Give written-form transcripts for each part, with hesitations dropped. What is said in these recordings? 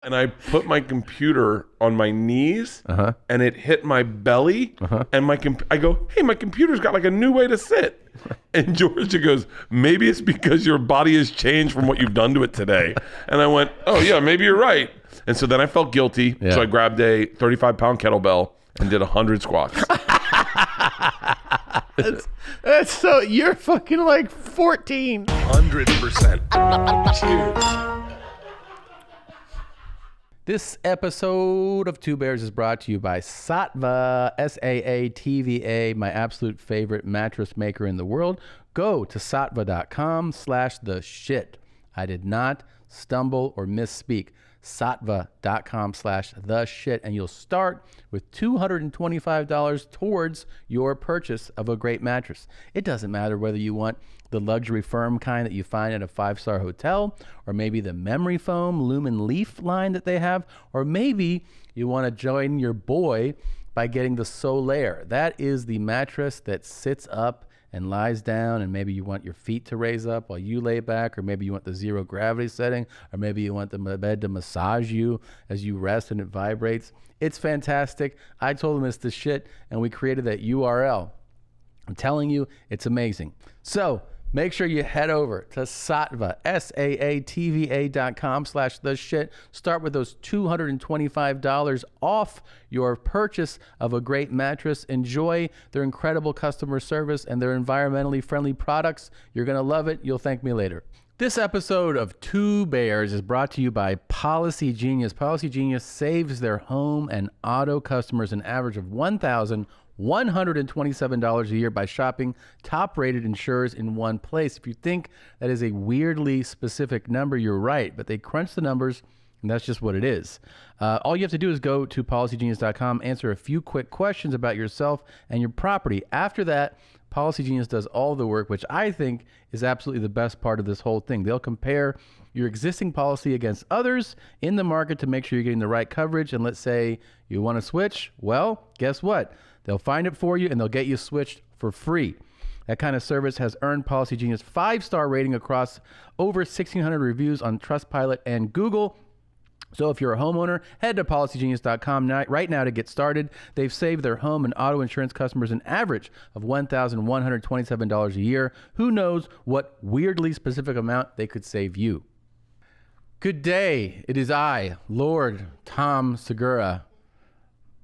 and I put my computer on my knees, and it hit my belly, and I go, hey, my computer's got like a new way to sit. And Georgia goes, maybe it's because your body has changed from what you've done to it today. And I went, oh yeah, maybe you're right. And so then I felt guilty, so I grabbed a 35-pound kettlebell and did 100 squats. That's so, you're fucking like 14. 100%. Cheers. This episode of Two Bears is brought to you by Saatva, Saatva, my absolute favorite mattress maker in the world. Go to saatva.com/theshit. I did not stumble or misspeak. Saatva.com/theshit, and you'll start with $225 towards your purchase of a great mattress. It doesn't matter whether you want the luxury firm kind that you find at a 5-star hotel, or maybe the memory foam lumen leaf line that they have, or maybe you want to join your boy by getting the Solaire. That is the mattress that sits up and lies down, and maybe you want your feet to raise up while you lay back, or maybe you want the zero gravity setting, or maybe you want the bed to massage you as you rest and it vibrates. It's fantastic. I told them it's the shit, and we created that URL. I'm telling you, it's amazing. So make sure you head over to Saatva, saatva.com/theshit. Start with those $225 off your purchase of a great mattress. Enjoy their incredible customer service and their environmentally friendly products. You're going to love it. You'll thank me later. This episode of Two Bears is brought to you by Policygenius. Policygenius saves their home and auto customers an average of $1,127 a year by shopping top-rated insurers in one place. If you think that is a weirdly specific number, you're right, but they crunch the numbers, and that's just what it is. All you have to do is go to policygenius.com, answer a few quick questions about yourself and your property. After that, Policygenius does all the work, which I think is absolutely the best part of this whole thing. They'll compare your existing policy against others in the market to make sure you're getting the right coverage. And let's say you want to switch. Well, guess what? They'll find it for you, and they'll get you switched for free. That kind of service has earned Policygenius 5-star rating across over 1,600 reviews on Trustpilot and Google. So if you're a homeowner, head to policygenius.com right now to get started. They've saved their home and auto insurance customers an average of $1,127 a year. Who knows what weirdly specific amount they could save you. Good day. It is I, Lord Tom Segura.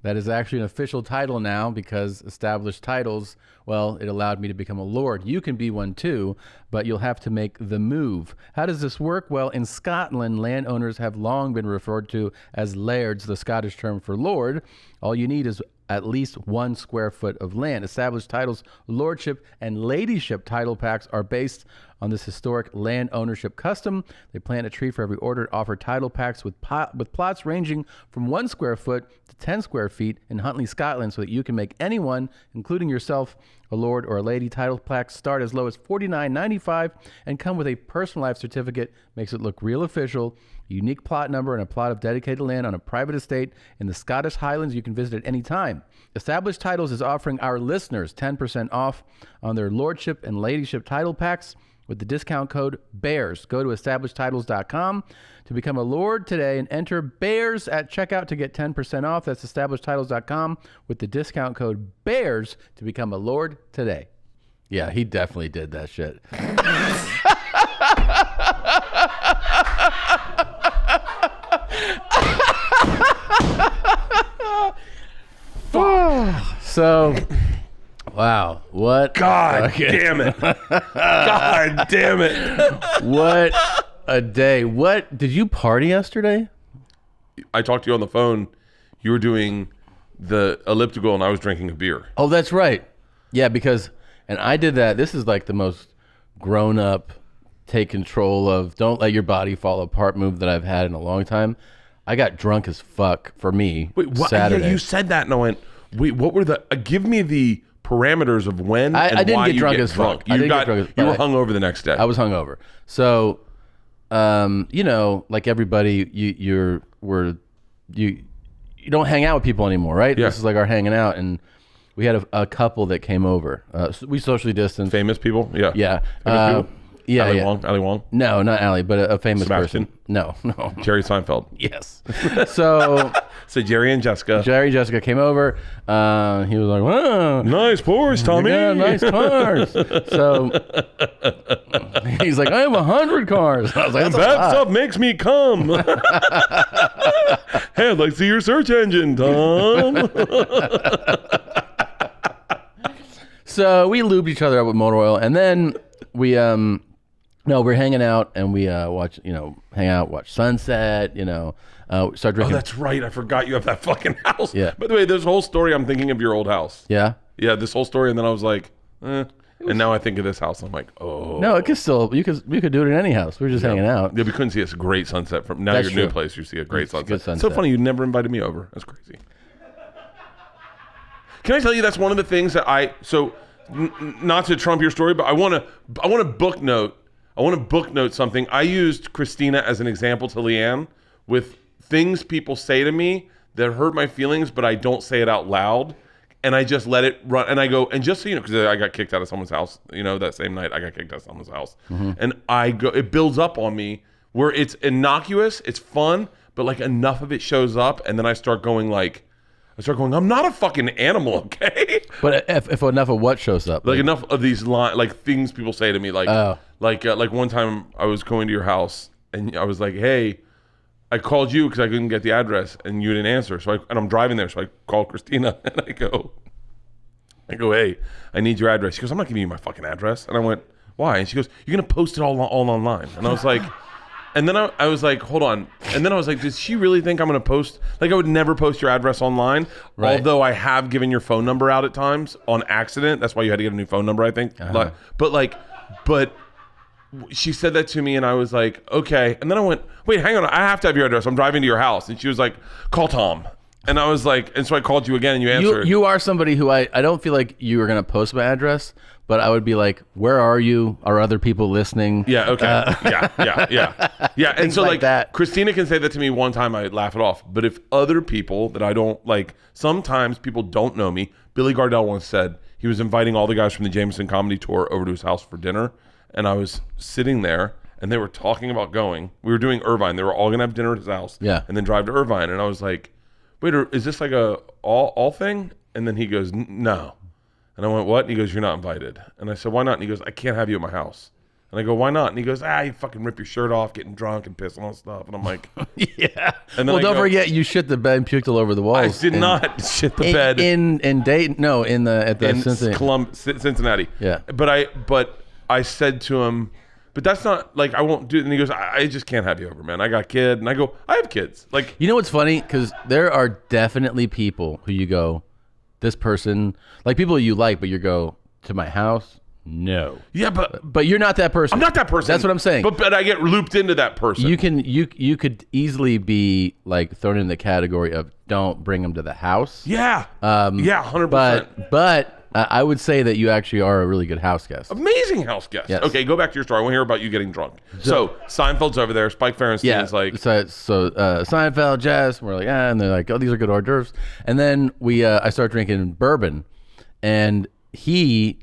That is actually an official title now, because established titles, well, it allowed me to become a lord. You can be one too, but you'll have to make the move. How does this work? Well, in Scotland, landowners have long been referred to as lairds, the Scottish term for lord. All you need is at least 1 square foot of land. Established titles, lordship, and ladyship title packs are based on this historic land ownership custom. They plant a tree for every order, offer title packs with plots ranging from 1 square foot to 10 square feet in Huntly, Scotland, so that you can make anyone, including yourself, a lord or a lady. Title packs start as low as $49.95 and come with a personalized certificate. Makes it look real official. A unique plot number and a plot of dedicated land on a private estate in the Scottish Highlands you can visit at any time. Established Titles is offering our listeners 10% off on their lordship and ladyship title packs with the discount code BEARS. Go to establishedtitles.com to become a lord today and enter BEARS at checkout to get 10% off. That's establishedtitles.com with the discount code BEARS to become a lord today. Yeah, he definitely did that shit. So, wow, what? God damn it. God damn it. What a day. What, did you party yesterday? I talked to you on the phone. You were doing the elliptical and I was drinking a beer. Oh, that's right. Yeah, because, and I did that. This is like the most grown up, take control of, don't let your body fall apart move that I've had in a long time. I got drunk as fuck for me. Wait, what? Saturday. Yeah, you said that and I went, wait, what were the, give me the parameters of when and I didn't why get you drunk get as drunk. fuck. You were hungover the next day. I was hungover. So, you know, like everybody, you don't hang out with people anymore, right? Yeah. This is like our hanging out, and we had a couple that came over. We socially distanced. Famous people? Yeah. Yeah. Famous Yeah, Ali yeah. Wong? Ali Wong? No, not Ali, but a famous Sebastian? person. No. Jerry Seinfeld. Yes. So Jerry and Jessica. Jessica came over. He was like, "Wow, Nice Porsche, Tommy. yeah, nice cars." So he's like, "I have 100 cars." I was like, "That's a That lot." stuff makes me come. Hey, I'd like to see your search engine, Tom. So we lubed each other up with motor oil, and then we we're hanging out and we watch sunset, start drinking. Oh, that's right. I forgot you have that fucking house. Yeah. By the way, this whole story, I'm thinking of your old house. Yeah. Yeah, this whole story, and then I was like, and now I think of this house. I'm like, oh. No, it could still we could do it in any house. We were just hanging out. Yeah, we couldn't see a great sunset from That's your new true. place. You see a great sunset. good sunset. So funny, you never invited me over. That's crazy. Can I tell you that's one of the things that not to trump your story, but I want to book note. I want to book note something. I used Christina as an example to Leanne with things people say to me that hurt my feelings, but I don't say it out loud. And I just let it run. And I go, and just so you know, because I got kicked out of someone's house, that same night I got kicked out of someone's house. Mm-hmm. And I go, it builds up on me where it's innocuous, it's fun, but like enough of it shows up. And then I start going, I'm not a fucking animal, okay? But if enough of what shows up, Like enough of these things people say to me, like one time I was going to your house and I was like, hey, I called you because I couldn't get the address and you didn't answer. And I'm driving there, so I call Christina and I go, hey, I need your address. She goes, I'm not giving you my fucking address. And I went, why? And she goes, you're gonna post it all online. And I was like, and then I was like, hold on. And then I was like, does she really think I'm gonna post? Like, I would never post your address online, right. Although I have given your phone number out at times on accident. That's why you had to get a new phone number, I think. Uh-huh. But she said that to me and I was like, okay. And then I went, wait, hang on. I have to have your address. I'm driving to your house. And she was like, call Tom. And I was like, and so I called you again and you answered. You are somebody who I don't feel like you were going to post my address, but I would be like, where are you? Are other people listening? Yeah, okay. Yeah. And so like that. Christina can say that to me one time, I laugh it off. But if other people that I don't like, sometimes people don't know me. Billy Gardell once said he was inviting all the guys from the Jameson Comedy Tour over to his house for dinner. And I was sitting there and they were talking about going. We were doing Irvine. They were all going to have dinner at his house. Yeah. And then drive to Irvine. And I was like, wait, is this like a all thing? And then he goes, no. And I went, what? And he goes, you're not invited. And I said, why not? And he goes, I can't have you at my house. And I go, why not? And he goes, you fucking rip your shirt off, getting drunk and pissing on stuff. And I'm like, yeah. And then well, don't forget, you shit the bed and puked all over the walls. I did not shit the bed in Dayton. No, at Cincinnati. Yeah. But I said to him, but that's not like I won't do it. And he goes, I just can't have you over, man. I got a kid. And I go, I have kids. Like, you know what's funny? Because there are definitely people who you go, this person, like people you like, but you go to my house. No. Yeah, but you're not that person. I'm not that person. That's what I'm saying. But I get looped into that person. You could easily be like thrown in the category of don't bring them to the house. Yeah. 100%. But I would say that you actually are a really good house guest. Amazing house guest. Yes. Okay, go back to your story. I want to hear about you getting drunk. So Seinfeld's over there. Spike Ferenstein is like. So Seinfeld, Jess, we're like, and they're like, oh, these are good hors d'oeuvres. And then I start drinking bourbon, and he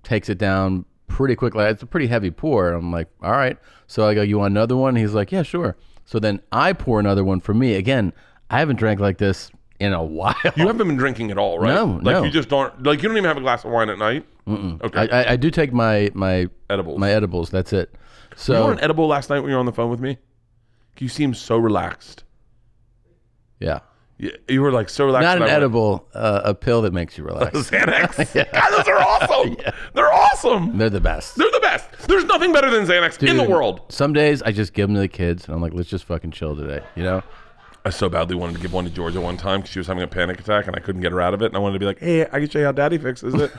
takes it down pretty quickly. It's a pretty heavy pour. I'm like, all right. So I go, you want another one? He's like, yeah, sure. So then I pour another one for me. Again, I haven't drank like this in a while. You haven't been drinking at all, right? No. You just don't, like, you don't even have a glass of wine at night? Mm-mm. Okay. I do take my edibles. My edibles, that's it. So you were on an edible last night when you were on the phone with me? You seemed so relaxed. Yeah. You were like so relaxed. Not an edible, a pill that makes you relax. Xanax? Yeah. God, those are awesome. Yeah. They're awesome. They're the best. They're the best. There's nothing better than Xanax in the world. Some days I just give them to the kids and I'm like, let's just fucking chill today, you know? I so badly wanted to give one to Georgia one time because she was having a panic attack and I couldn't get her out of it. And I wanted to be like, hey, I can show you how daddy fixes it.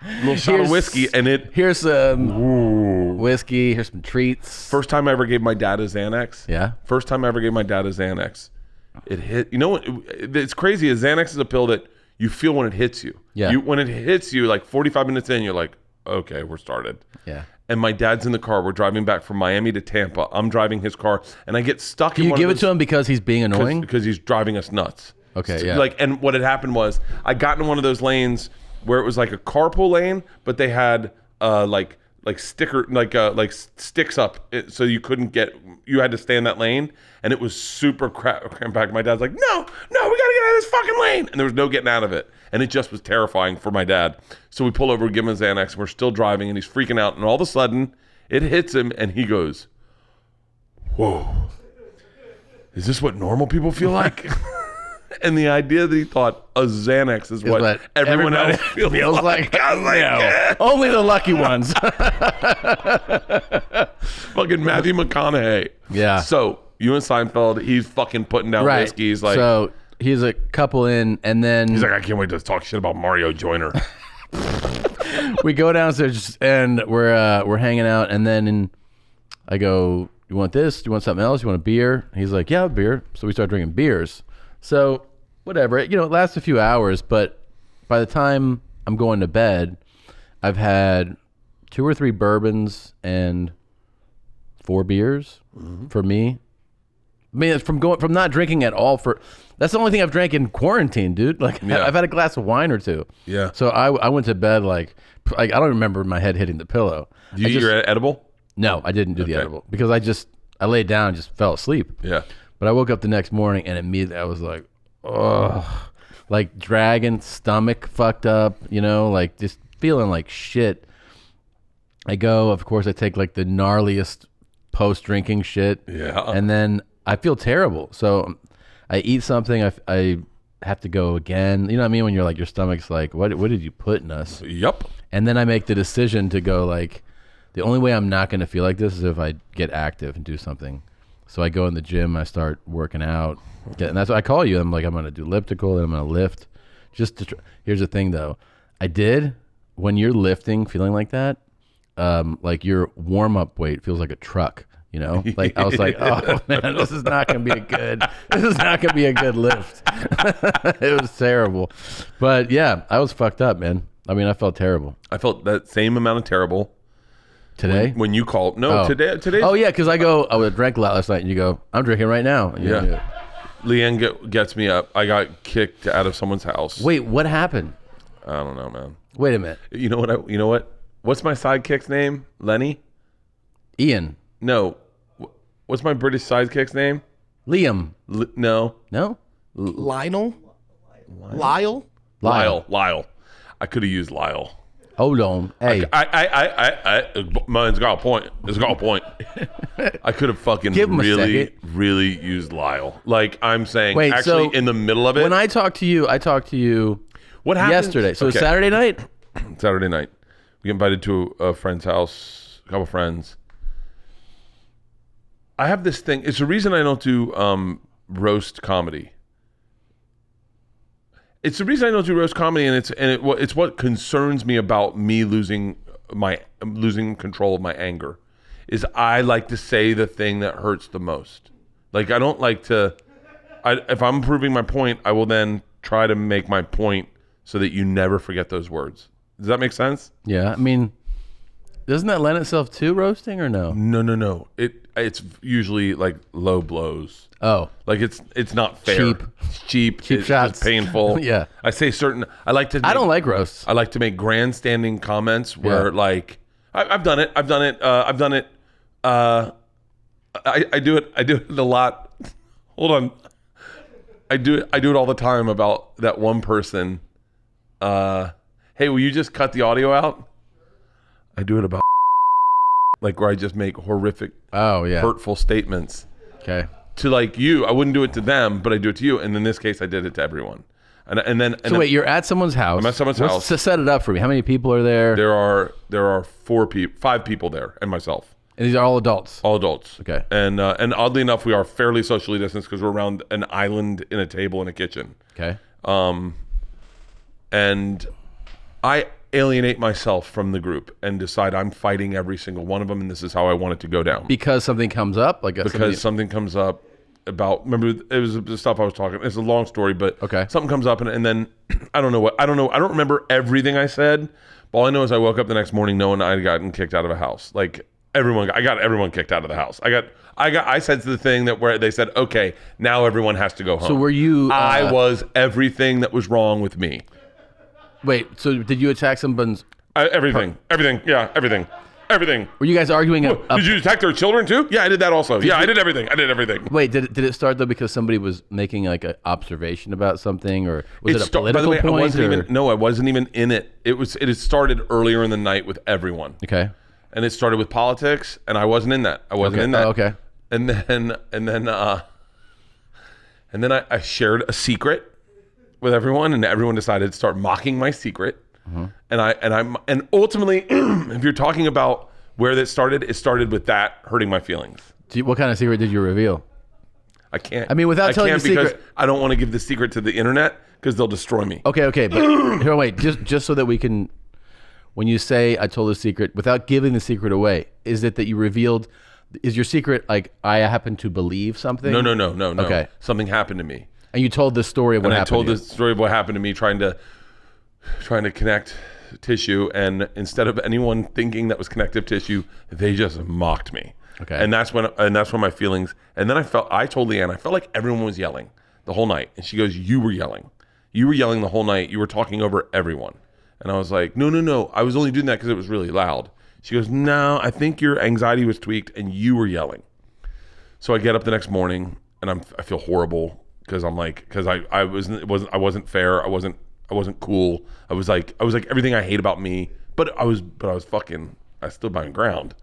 A little shot of whiskey and here's some whiskey, here's some treats. First time I ever gave my dad a Xanax. Yeah. First time I ever gave my dad a Xanax. It hit, you know what, it's crazy. A Xanax is a pill that you feel when it hits you. Yeah. When it hits you, like 45 minutes in, you're like, okay, we're started. Yeah. And my dad's in the car. We're driving back from Miami to Tampa. I'm driving his car, and I get stuck Do in you one give of it to him because he's being annoying? Because he's driving us nuts. Okay, So, yeah. Like, and what had happened was I got in one of those lanes where it was like a carpool lane, but they had like sticks up, so you couldn't get. You had to stay in that lane, and it was super cramped back. My dad's like, no, we gotta get out of this fucking lane, and there was no getting out of it, and it just was terrifying for my dad. So we pull over, give him a Xanax, and we're still driving, and he's freaking out, and all of a sudden it hits him, and he goes, "Whoa, is this what normal people feel like?" And the idea that he thought a Xanax is what everyone else feels like. I was like, yeah. Only the lucky ones. Fucking Matthew McConaughey. Yeah. So you and Seinfeld, he's fucking putting down whiskey. He's like, so he's a couple in, and then he's like, I can't wait to talk shit about Mario Joyner. We go downstairs and we're hanging out, and then I go, "You want this? Do you want something else? You want a beer?" He's like, "Yeah, a beer." So we start drinking beers. So whatever, it lasts a few hours, but by the time I'm going to bed, I've had 2 or 3 bourbons and 4 beers for me. I mean, it's from not drinking at all that's the only thing I've drank in quarantine, dude. Like I've had a glass of wine or 2. Yeah. So I went to bed like I don't remember my head hitting the pillow. Do you eat your edible? No, I didn't do the edible because I laid down and just fell asleep. Yeah. But I woke up the next morning and immediately I was like, oh, like dragging, stomach fucked up, like just feeling like shit. I go, of course, I take like the gnarliest post-drinking shit. Yeah. And then I feel terrible. So I eat something, I have to go again. You know what I mean? When you're like, your stomach's like, what did you put in us? Yep. And then I make the decision to go like, the only way I'm not going to feel like this is if I get active and do something. So I go in the gym, I start working out, and that's what I call you. I'm like, I'm going to do elliptical, and I'm going to lift. Here's the thing, though. When you're lifting, feeling like that, like your warm-up weight feels like a truck, Like I was like, oh, man, this is not going to be a good lift. It was terrible. But, yeah, I was fucked up, man. I mean, I felt terrible. I felt that same amount of terrible. Today? When you called. No, today. Oh, yeah, because I drank a lot last night, and you go, I'm drinking right now. Yeah. Leanne gets me up. I got kicked out of someone's house. Wait, what happened? I don't know, man. Wait a minute. You know what? What's my sidekick's name? Lenny? Ian. No. What's my British sidekick's name? Liam. No. No? Lionel? Lyle? Lyle. I could have used Lyle. Hold on. Hey. Mine's got a point. It's got a point. I could have fucking really used Lyle. Like I'm saying, wait, actually so in the middle of it. When I talked to you what happened yesterday. So it's Saturday night? Saturday night. We get invited to a friend's house, a couple friends. I have this thing. It's the reason I don't do roast comedy. It's the reason I don't do roast comedy, and it's what concerns me about me losing control of my anger. Is I like to say the thing that hurts the most. Like I don't like to. If I'm proving my point, I will then try to make my point so that you never forget those words. Does that make sense? Yeah, I mean, doesn't that lend itself to roasting or no? No. It's usually like low blows. Oh, like it's not fair. Cheap it's shots. Just painful. Yeah. I say certain. I don't like roasts. I like to make grandstanding comments where like I've done it. I do it a lot. Hold on. I do it all the time about that one person. Hey, will you just cut the audio out? I do it about like where I just make horrific, hurtful statements. Okay. To like you, I wouldn't do it to them, but I do it to you. And in this case, I did it to everyone. So wait, you're at someone's house. I'm at someone's house. To set it up for me, how many people are there? There are 5 people there, and myself. And these are all adults. All adults. Okay. And oddly enough, we are fairly socially distanced because we're around an island in a table in a kitchen. Okay. And I alienate myself from the group and decide I'm fighting every single one of them, and this is how I want it to go down. Because something comes up, something comes up about. Remember, it was the stuff I was talking. It's a long story, but something comes up, and then I don't know. I don't remember everything I said. But all I know is I woke up the next morning knowing I'd gotten kicked out of a house. Like I got everyone kicked out of the house. I said to the thing that where they said, okay, now everyone has to go home. So were you? I was everything that was wrong with me. Wait, so did you attack someone's... Everything. Yeah, everything. Were you guys arguing? Did you attack their children too? Yeah, I did that also. I did everything. Wait, did it start though because somebody was making like an observation about something, or was it a political by the way, point? I wasn't even in it. It had started earlier in the night with everyone. Okay. And it started with politics, and I wasn't in that. I wasn't in that. Oh, okay. And then I shared a secret with everyone, and everyone decided to start mocking my secret. And ultimately, if you're talking about where that started, it started with that hurting my feelings. What kind of secret did you reveal? I can't. I mean, without telling the secret, because I don't want to give the secret to the internet because they'll destroy me. Okay, but here, wait, just so that we can. When you say I told a secret without giving the secret away, is it that you revealed? Is your secret like I happen to believe something? No. Okay, something happened to me, and you told the story of what happened. I told the story of what happened to me, trying to connect tissue, and instead of anyone thinking that was connective tissue, they just mocked me. Okay, and that's when my feelings. And then I told Leanne, I felt like everyone was yelling the whole night, and she goes, "You were yelling the whole night. You were talking over everyone." And I was like, no, I was only doing that because it was really loud. She goes, "No, I think your anxiety was tweaked and you were yelling." So I get up the next morning and I feel horrible because I wasn't fair. I wasn't cool. I was like everything I hate about me, but I stood my ground.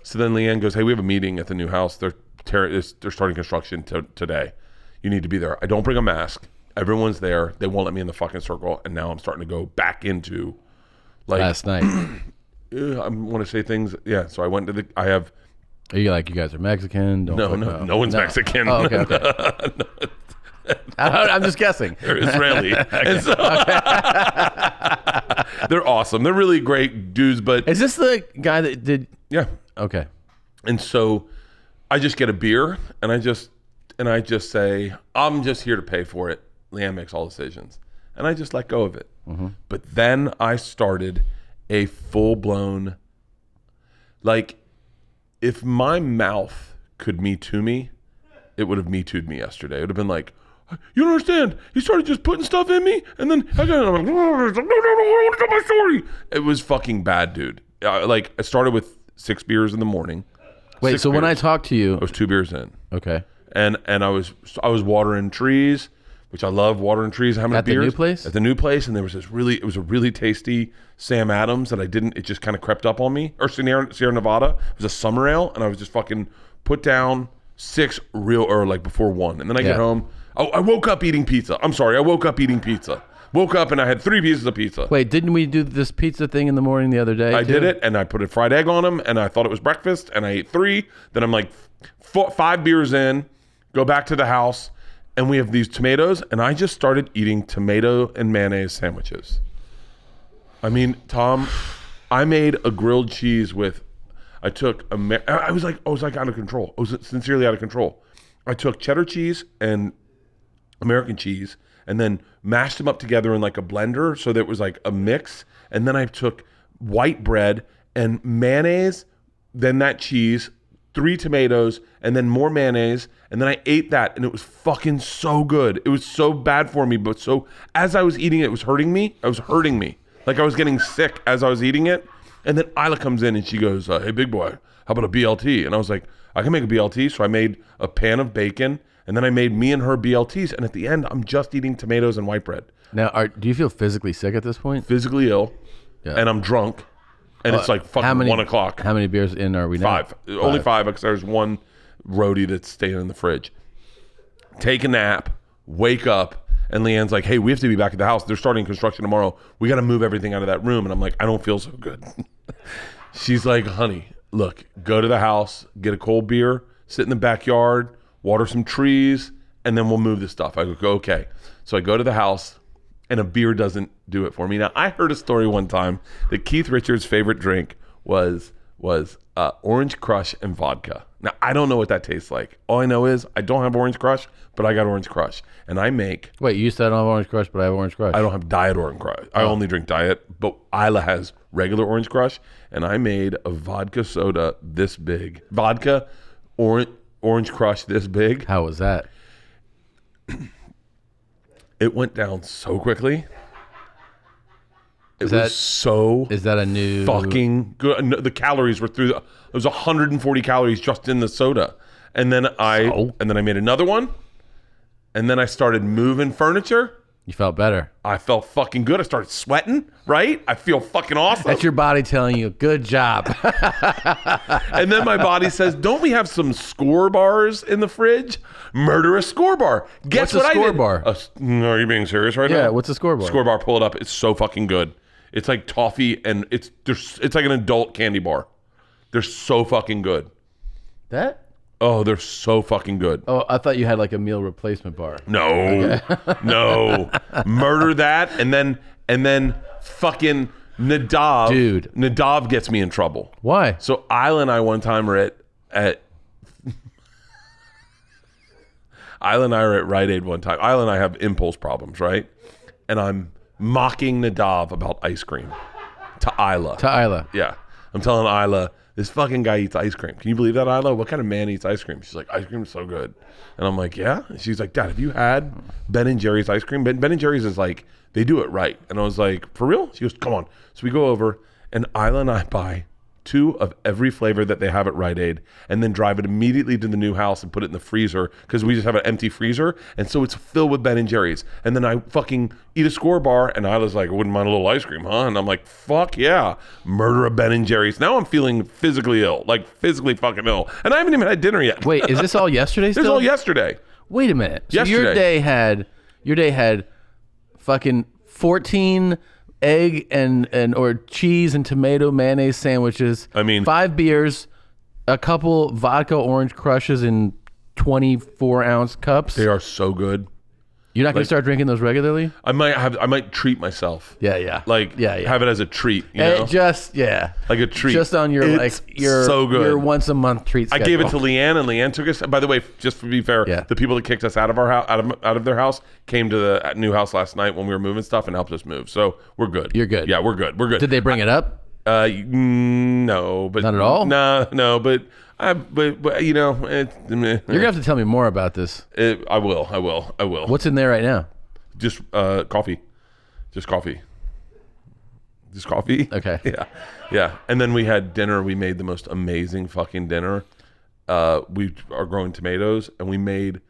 So then Leanne goes, "Hey, we have a meeting at the new house. They're starting construction today. You need to be there. I don't bring a mask. Everyone's there. They won't let me in the fucking circle, and now I'm starting to go back into like last night. I want to say things. Yeah. So I went to I have. Are you like, you guys are Mexican? No one's Mexican. Oh, okay. I'm just guessing. They're Israeli. And so, they're awesome. They're really great dudes. But is this the guy that did? Yeah. Okay. And so I just get a beer, and I just say, "I'm just here to pay for it. Leanne makes all decisions," and I just let go of it. But then I started a full-blown, like, if my mouth could Me Too me, it would have Me Too'd me yesterday. It would have been like, "You don't understand. He started just putting stuff in me, and then I'm like, no, I want to tell my story." It was fucking bad, dude. I started with 6 beers in the morning. Wait, so when I talked to you, I was 2 beers in. Okay. And I was watering trees, which I love, watering trees. How many at beers? The new place? At the new place, and there was it was a really tasty Sam Adams that it just kind of crept up on me. Or Sierra Nevada. It was a summer ale, and I was just fucking put down 6 before 1. And then I get home. Oh, I woke up eating pizza. I'm sorry, I woke up eating pizza. Woke up and I had 3 pieces of pizza. Wait, didn't we do this pizza thing in the morning the other day? I did it, and I put a fried egg on them, and I thought it was breakfast, and I ate 3. Then I'm like 5 beers in, go back to the house, and we have these tomatoes, and I just started eating tomato and mayonnaise sandwiches. I mean, Tom, I made a grilled cheese with. I was like out of control. I was sincerely out of control. I took cheddar cheese and American cheese, and then mashed them up together in like a blender so that it was like a mix. And then I took white bread and mayonnaise, then that cheese, 3 tomatoes, and then more mayonnaise. And then I ate that, and it was fucking so good. It was so bad for me, but as I was eating it, it was hurting me. It was hurting me. Like I was getting sick as I was eating it. And then Isla comes in and she goes, "Hey, big boy, how about a BLT?" And I was like, "I can make a BLT." So I made a pan of bacon, and then I made me and her BLTs. And at the end, I'm just eating tomatoes and white bread. Now, do you feel physically sick at this point? Physically ill, and I'm drunk, and it's like fucking 1 o'clock. How many beers in are we now? 5. Only 5 because there's one roadie that's staying in the fridge. Take a nap, wake up, and Leanne's like, "Hey, we have to be back at the house. They're starting construction tomorrow. We got to move everything out of that room." And I'm like, "I don't feel so good." She's like, "Honey, look, go to the house, get a cold beer, sit in the backyard, water some trees, and then we'll move the stuff." I go, "Okay." So I go to the house, and a beer doesn't do it for me. Now, I heard a story one time that Keith Richards' favorite drink was Orange Crush and vodka. Now, I don't know what that tastes like. All I know is I don't have Orange Crush, but I got Orange Crush. And I make... Wait, you said I don't have Orange Crush, but I have Orange Crush. I don't have Diet Orange Crush. I only drink Diet, but Isla has regular Orange Crush. And I made a vodka soda this big. Vodka, Orange Crush this big. How was that? It went down so quickly. It was so Is that a new fucking good. No, the calories were through. It was 140 calories just in the soda, and then I made another one, and then I started moving furniture. You felt better. I felt fucking good. I started sweating. Right? I feel fucking awesome. That's your body telling you, "Good job." And then my body says, "Don't we have some score bars in the fridge? Murder a score bar." Guess What's what a score I did? bar? Are you being serious right now? Yeah. What's a score bar? Score bar. Pull it up. It's so fucking good. It's like toffee, and it's like an adult candy bar. They're so fucking good. That? Oh, they're so fucking good. Oh, I thought you had like a meal replacement bar. No, no, murder that, and then fucking Nadav. Dude. Nadav gets me in trouble. Why? So Isla and I one time are at Isla and I are at Rite Aid one time. Isla and I have impulse problems, right? And I'm mocking Nadav about ice cream to Isla. Yeah. I'm telling Isla, this fucking guy eats ice cream. Can you believe that, Isla? What kind of man eats ice cream? She's like, ice cream is so good. And I'm like, yeah? And she's like, Dad, have you had Ben & Jerry's ice cream? Ben & Jerry's is like, they do it right. And I was like, for real? She goes, come on. So we go over, and Isla and I buy 2 of every flavor that they have at Rite Aid, and then drive it immediately to the new house and put it in the freezer, because we just have an empty freezer, and so it's filled with Ben & Jerry's. And then I fucking eat a score bar, and Isla's like, I wouldn't mind a little ice cream, huh? And I'm like, fuck yeah, murder a Ben & Jerry's. Now I'm feeling physically ill, like physically fucking ill, and I haven't even had dinner yet. Wait, is this all yesterday still? This is all yesterday. Wait a minute. So Yesterday. your day had fucking 14 egg and or cheese and tomato mayonnaise sandwiches. I mean, 5 beers, a couple vodka orange crushes in 24-ounce cups. They are so good. You're not going to start drinking those regularly? I might treat myself. Yeah. Like, have it as a treat, you know? Like a treat. Just on your, so good. your once a month treat schedule. I gave it to Leanne, and Leanne took us. By the way, just to be fair, the people that kicked us out of our house, out of their house, came to the new house last night when we were moving stuff and helped us move. So we're good. You're good. Yeah, we're good. We're good. Did they bring it up? No, but not at all. No, but you know, you're gonna have to tell me more about this. I will. What's in there right now? Just coffee. Just coffee. Okay. Yeah. And then we had dinner. We made the most amazing fucking dinner. We are growing tomatoes, and we made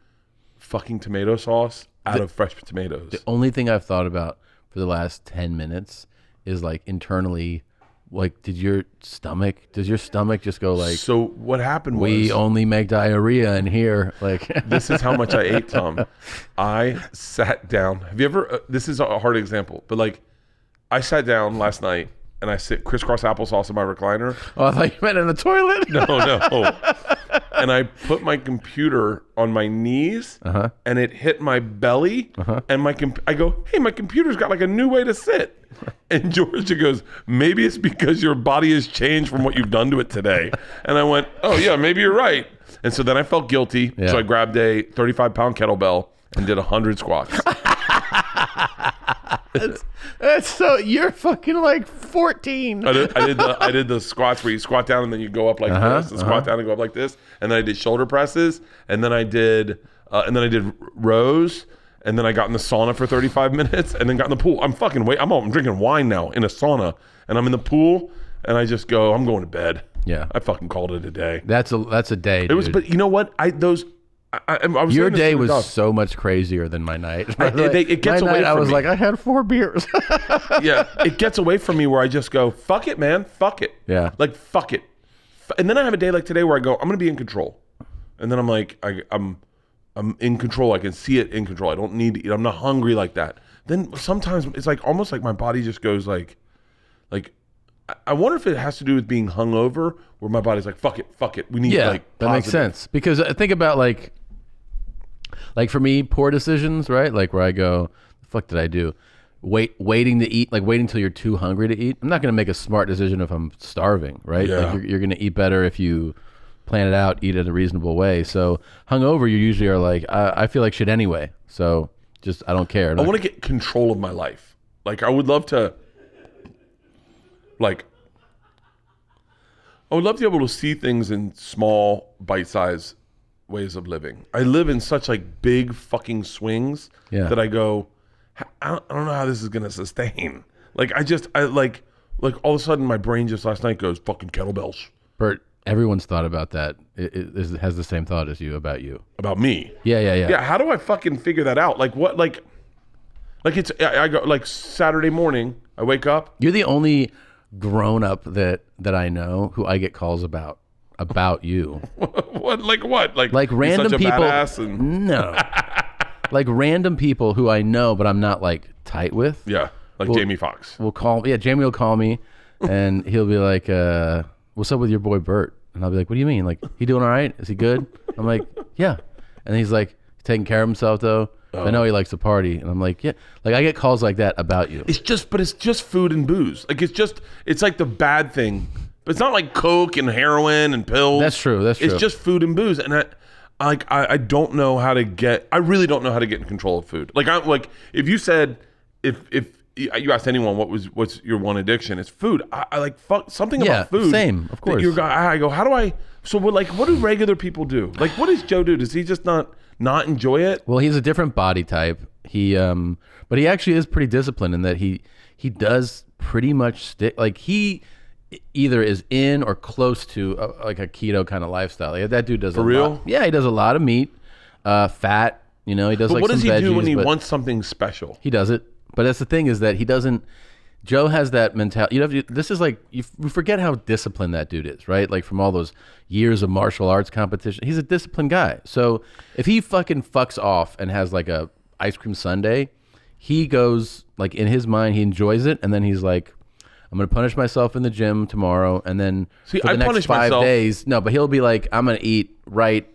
fucking tomato sauce out of fresh tomatoes. The only thing I've thought about for the last 10 minutes is like internally, like, does your stomach just go like, so what happened was, we only make diarrhea in here? Like, this is how much I ate, Tom. I sat down. Have you ever, this is a hard example, but like, I sat down last night and I sit crisscross applesauce in my recliner. Oh, I thought you meant in the toilet. No. And I put my computer on my knees, and it hit my belly, and I go, hey, my computer's got like a new way to sit. And Georgia goes, maybe it's because your body has changed from what you've done to it today. And I went, oh yeah, maybe you're right. And so then I felt guilty, so I grabbed a 35-pound kettlebell and did 100 squats. That's so, you're fucking like 14. I did the squats where you squat down and then you go up like this, and squat down and go up like this, and then I did shoulder presses, and then I did rows, and then I got in the sauna for 35 minutes, and then got in the pool. I'm drinking wine now in a sauna, and I'm in the pool, and I just go, I'm going to bed. Yeah, I fucking called it a day. That's a day. It was, but you know what? I was your day was so much crazier than my night. It gets away from me. I was like, I had 4 beers. Yeah, it gets away from me where I just go, fuck it, man, fuck it. Yeah, like fuck it. And then I have a day like today where I go, I'm gonna be in control. And then I'm like, I'm in control. I can see it in control. I don't need to eat. I'm not hungry like that. Then sometimes it's like almost like my body just goes like. I wonder if it has to do with being hungover, where my body's like, fuck it. We need like positive. That makes sense, because think about like for me, poor decisions, right? Like where I go, the fuck did I do? Waiting to eat, like waiting till you're too hungry to eat. I'm not going to make a smart decision if I'm starving, right? Yeah. Like you're going to eat better if you plan it out, eat it a reasonable way. So hungover, you usually are like, I feel like shit anyway. So just, I don't care. I want to get control of my life. Like I would love to be able to see things in small, bite-sized ways of living. I live in such like big fucking swings that I go, I don't know how this is going to sustain. Like I like all of a sudden my brain just last night goes fucking kettlebells. Bert, everyone's thought about that. It has the same thought as you about you. About me. Yeah. Yeah, how do I fucking figure that out? Like what like it's I go like Saturday morning, I wake up. You're the only grown up that I know who I get calls about you. What? Like random such a people. badass and... No. Like random people who I know, but I'm not like tight with. Yeah, like Jamie Foxx. Jamie will call me, and he'll be like, "What's up with your boy Bert?" And I'll be like, "What do you mean? Like, he doing all right? Is he good?" I'm like, "Yeah." And he's like, "Taking care of himself though." I know he likes to party, and I'm like, "Yeah." Like I get calls like that about you. It's just food and booze. Like it's like the bad thing, but it's not like coke and heroin and pills. That's true. It's just food and booze, and I don't know how to get. I really don't know how to get in control of food. Like if you said if you asked anyone what's your one addiction, it's food. I like fuck something about food. Same, of course. I go, how do I? So what do regular people do? Like what does Joe do? Does he just not enjoy it? Well, he's a different body type. But he actually is pretty disciplined in that he does pretty much stick. Like he either is in or close to like a keto kind of lifestyle. Like that dude does for real. Yeah, he does a lot of meat, fat. You know, he does. But what some does he veggies, do when he wants something special? He does it. But that's the thing is that he doesn't. Joe has that mentality. This is like you forget how disciplined that dude is, right? Like from all those years of martial arts competition, he's a disciplined guy. So if he fucking fucks off and has like a ice cream sundae, he goes like in his mind he enjoys it, and then he's like, I'm gonna punish myself in the gym tomorrow, and then for the next 5 days. No, but he'll be like, I'm gonna eat right,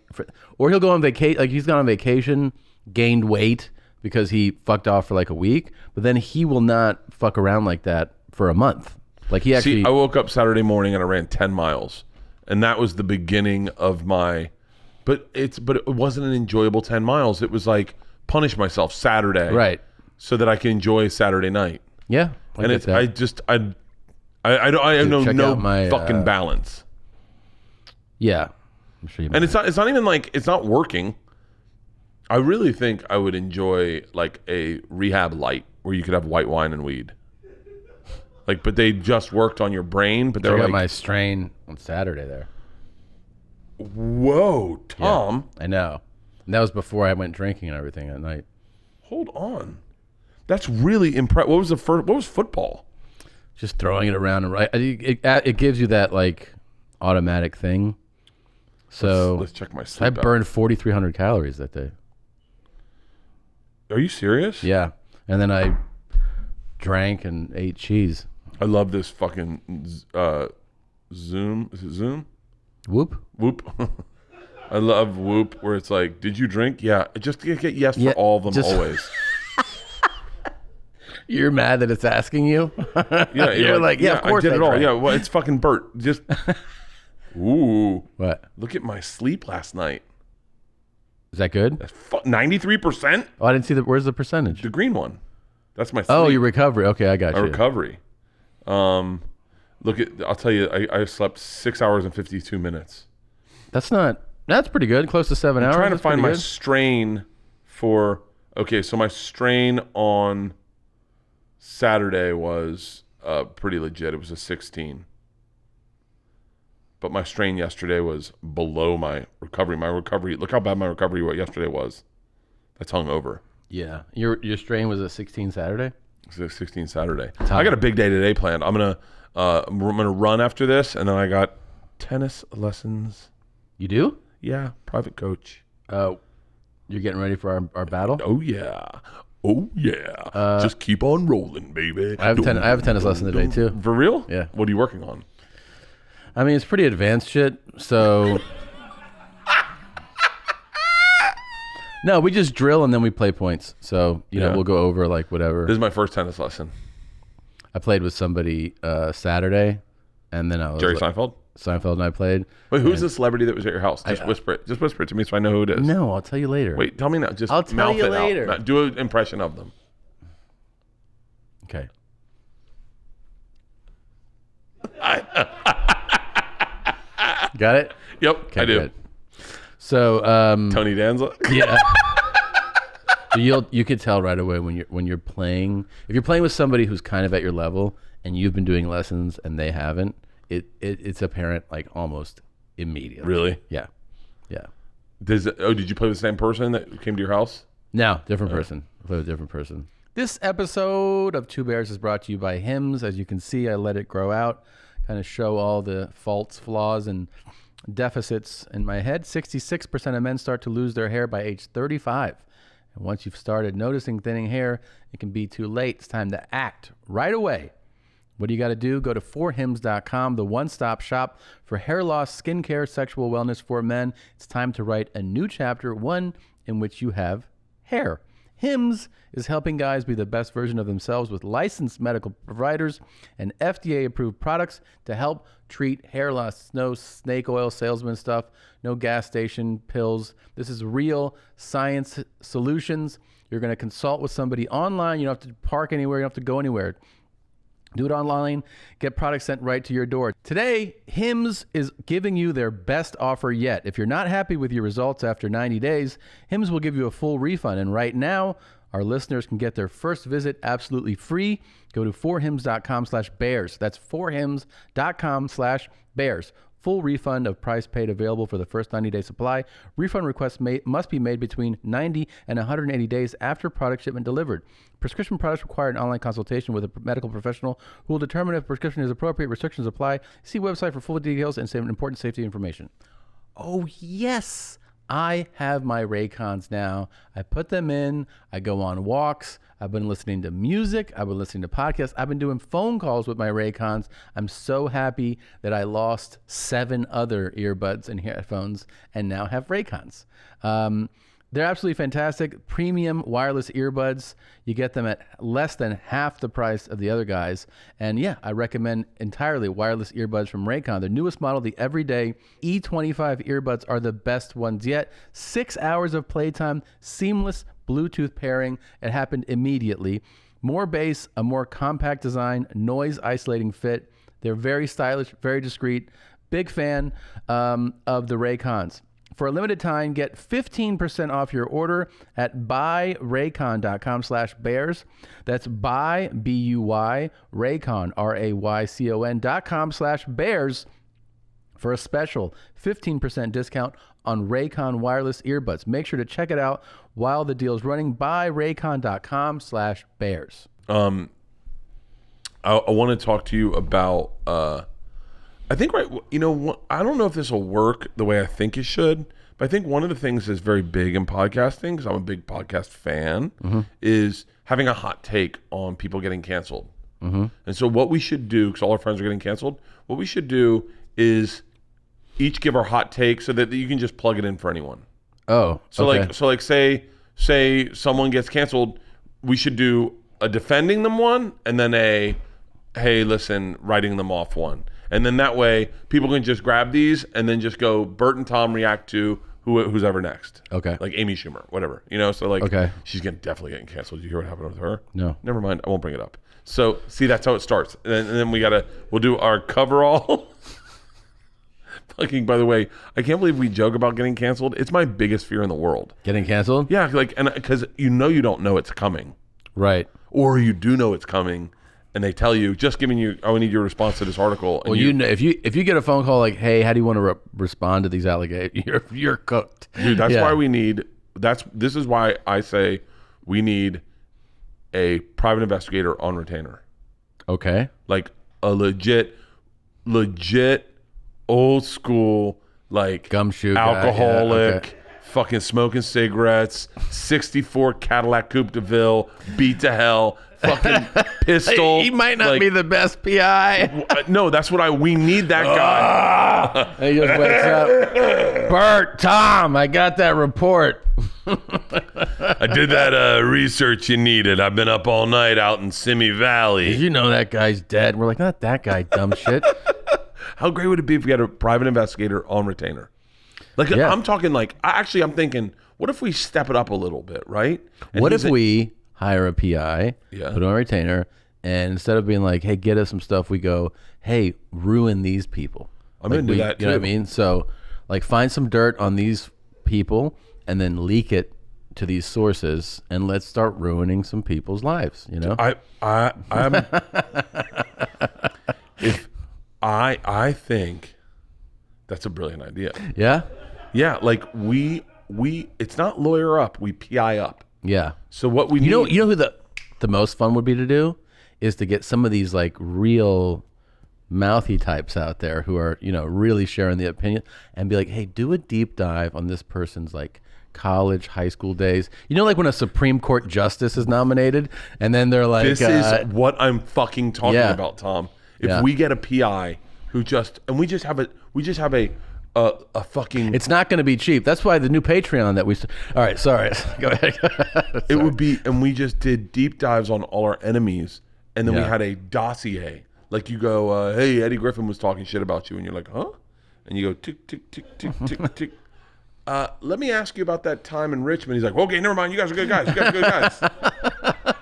or he'll go on vacation. Like he's gone on vacation, gained weight because he fucked off for like a week, but then he will not fuck around like that for a month. Like he actually. I woke up Saturday morning and I ran 10 miles, and that was the beginning of my. But it wasn't an enjoyable 10 miles. It was like punish myself Saturday, right, so that I can enjoy Saturday night. Yeah, and it's I know no fucking balance. Yeah, I'm sure you. And it's not even like it's not working. I really think I would enjoy like a rehab light where you could have white wine and weed. Like, but they just worked on your brain. But they're like my strain on Saturday there. Whoa, Tom! Yeah, I know. And that was before I went drinking and everything at night. Hold on, that's really impressive. What was football? Just throwing it around and right. It gives you that like automatic thing. So let's check my sleep. I burned 4,300 calories that day. Are you serious? Yeah, and then I drank and ate cheese. I love this fucking Zoom. Is it Zoom? Whoop. I love Whoop, where it's like, did you drink? Yeah, just get yes for all of them always. You're mad that it's asking you? Yeah, you're like, yeah, of course I did it all. Drank. Yeah, well, it's fucking Bert. Just ooh. What? Look at my sleep last night. Is that good? 93%? Oh, I didn't see where's the percentage? The green one. That's my sleep. Oh, your recovery. Okay, I got you. Recovery. I'll tell you, I slept 6 hours and 52 minutes. That's pretty good. Close to 7 hours. I'm trying to find my good. strain for, okay, so my strain on Saturday was pretty legit. It was a 16. But my strain yesterday was below my recovery. Look how bad my recovery yesterday was. That's hungover. Yeah. Your strain was a 16 Saturday? It's a 16 Saturday. I got a big day today planned. I'm gonna run after this, and then I got tennis lessons. You do? Yeah, private coach. You're getting ready for our battle? Oh yeah. Just keep on rolling, baby. I have a tennis lesson today too. For real? Yeah. What are you working on? I mean, it's pretty advanced shit. So no, we just drill and then we play points. So you know, we'll go over like whatever. This is my first tennis lesson. I played with somebody Saturday, and then I was Jerry Seinfeld. Seinfeld and I played. Wait, who's the celebrity that was at your house? Just whisper it. Just whisper it to me so I know who it is. No, I'll tell you later. Wait, tell me now. Just I'll tell you mouth it later. out. Do an impression of them. Okay. Got it? Yep, Okay, I do. Good. So Tony Danza. yeah. You could tell right away when you're playing. If you're playing with somebody who's kind of at your level and you've been doing lessons and they haven't, it's apparent like almost immediately. Really? Yeah. Did you play with the same person that came to your house? No, different person. I play with a different person. This episode of Two Bears is brought to you by Hims. As you can see, I let it grow out, kind of show all the faults, flaws, and deficits in my head. 66% of men start to lose their hair by age 35. And once you've started noticing thinning hair, it can be too late. It's time to act right away. What do you got to do? Go to forhims.com, the one-stop shop for hair loss, skincare, sexual wellness for men. It's time to write a new chapter, one in which you have hair. Hims is helping guys be the best version of themselves with licensed medical providers and FDA-approved products to help treat hair loss. No snake oil salesman stuff, no gas station pills. This is real science solutions. You're going to consult with somebody online. You don't have to park anywhere. You don't have to go anywhere. Do it online. Get products sent right to your door. Today, Hims is giving you their best offer yet. If you're not happy with your results after 90 days, Hims will give you a full refund. And right now, our listeners can get their first visit absolutely free. Go to forhims.com/bears. That's forhims.com/bears. Full refund of price paid available for the first 90-day supply. Refund requests must be made between 90 and 180 days after product shipment delivered. Prescription products require an online consultation with a medical professional who will determine if prescription is appropriate. Restrictions apply. See website for full details and some important safety information. Oh, yes. I have my Raycons now. I put them in. I go on walks. I've been listening to music. I've been listening to podcasts. I've been doing phone calls with my Raycons. I'm so happy that I lost 7 other earbuds and headphones and now have Raycons. They're absolutely fantastic. Premium wireless earbuds. You get them at less than half the price of the other guys. And yeah, I recommend entirely wireless earbuds from Raycon. Their newest model, the Everyday E25 earbuds, are the best ones yet. 6 hours of playtime, seamless Bluetooth pairing. It happened immediately. More bass, a more compact design, noise isolating fit. They're very stylish, very discreet. Big fan of the Raycons. For a limited time, get 15% off your order at buyraycon.com/bears. That's buy, B-U-Y, Raycon, RAYCON.com/bears for a special 15% discount on Raycon wireless earbuds. Make sure to check it out while the deal's running. Buyraycon.com/bears. I want to talk to you about... I think, I don't know if this will work the way I think it should, but I think one of the things that's very big in podcasting, because I'm a big podcast fan, is having a hot take on people getting canceled. And so what we should do, because all our friends are getting canceled, what we should do is each give our hot take so that you can just plug it in for anyone. Oh, so okay. say someone gets canceled, we should do a defending them one, and then a, hey, listen, writing them off one. And then that way, people can just grab these and then just go, Bert and Tom react to who's ever next. Okay. Like Amy Schumer, whatever. So like, okay. She's definitely getting canceled. Did you hear what happened with her? No. Never mind. I won't bring it up. So, see, that's how it starts. And then we'll do our coverall. Fucking, by the way, I can't believe we joke about getting canceled. It's my biggest fear in the world. Getting canceled? Yeah, and because you don't know it's coming. Right. Or you do know it's coming. And they tell you, just giving you, I need your response to this article. And well, if you get a phone call like, hey, how do you want to respond to these allegations? You're cooked. Dude, that's why we need, this is why I say we need a private investigator on retainer. Okay. Like a legit old school, like gumshoe alcoholic, guy. Yeah, okay. Fucking smoking cigarettes, 64 Cadillac Coupe de Ville, beat to hell, fucking pistol. He might not be the best PI. No, that's what we need that guy. He just wakes up. Bert, Tom, I got that report. I did that research you needed. I've been up all night out in Simi Valley. Did you know that guy's dead? We're like, not that guy, dumb shit. How great would it be if we had a private investigator on retainer? Like, yeah. I'm talking like, I'm thinking, what if we step it up a little bit, right? And what if we hire a PI, yeah, put on a retainer, and instead of being like, hey, get us some stuff, we go, hey, ruin these people. I'm into that too. You know what I mean? So, like, find some dirt on these people and then leak it to these sources and let's start ruining some people's lives. You know, I think that's a brilliant idea. Yeah. Yeah, like we it's not lawyer up, we PI up. Yeah. So what we you know who the most fun would be to do is to get some of these like real mouthy types out there who are, you know, really sharing the opinion and be like, hey, do a deep dive on this person's like college, high school days. You know, like when a Supreme Court justice is nominated and then they're like, this is what I'm fucking talking about, Tom. If we get a PI who we just have a fucking, it's not going to be cheap. That's why the new Patreon that all right, sorry. Go ahead. It would be, and we just did deep dives on all our enemies. And then we had a dossier. Like you go, hey, Eddie Griffin was talking shit about you. And you're like, huh? And you go, tick, tick, tick, tick, tick, tick. Let me ask you about that time in Richmond. He's like, okay, never mind. You guys are good guys. You guys are good guys.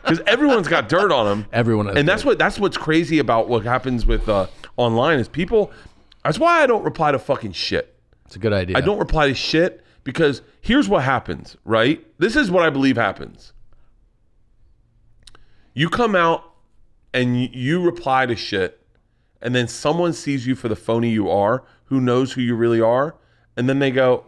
Because everyone's got dirt on them. Everyone has and dirt. that's what's crazy about what happens with online is people. That's why I don't reply to fucking shit. It's a good idea. I don't reply to shit because here's what happens, right? This is what I believe happens. You come out and you reply to shit, and then someone sees you for the phony you are, who knows who you really are, and then they go,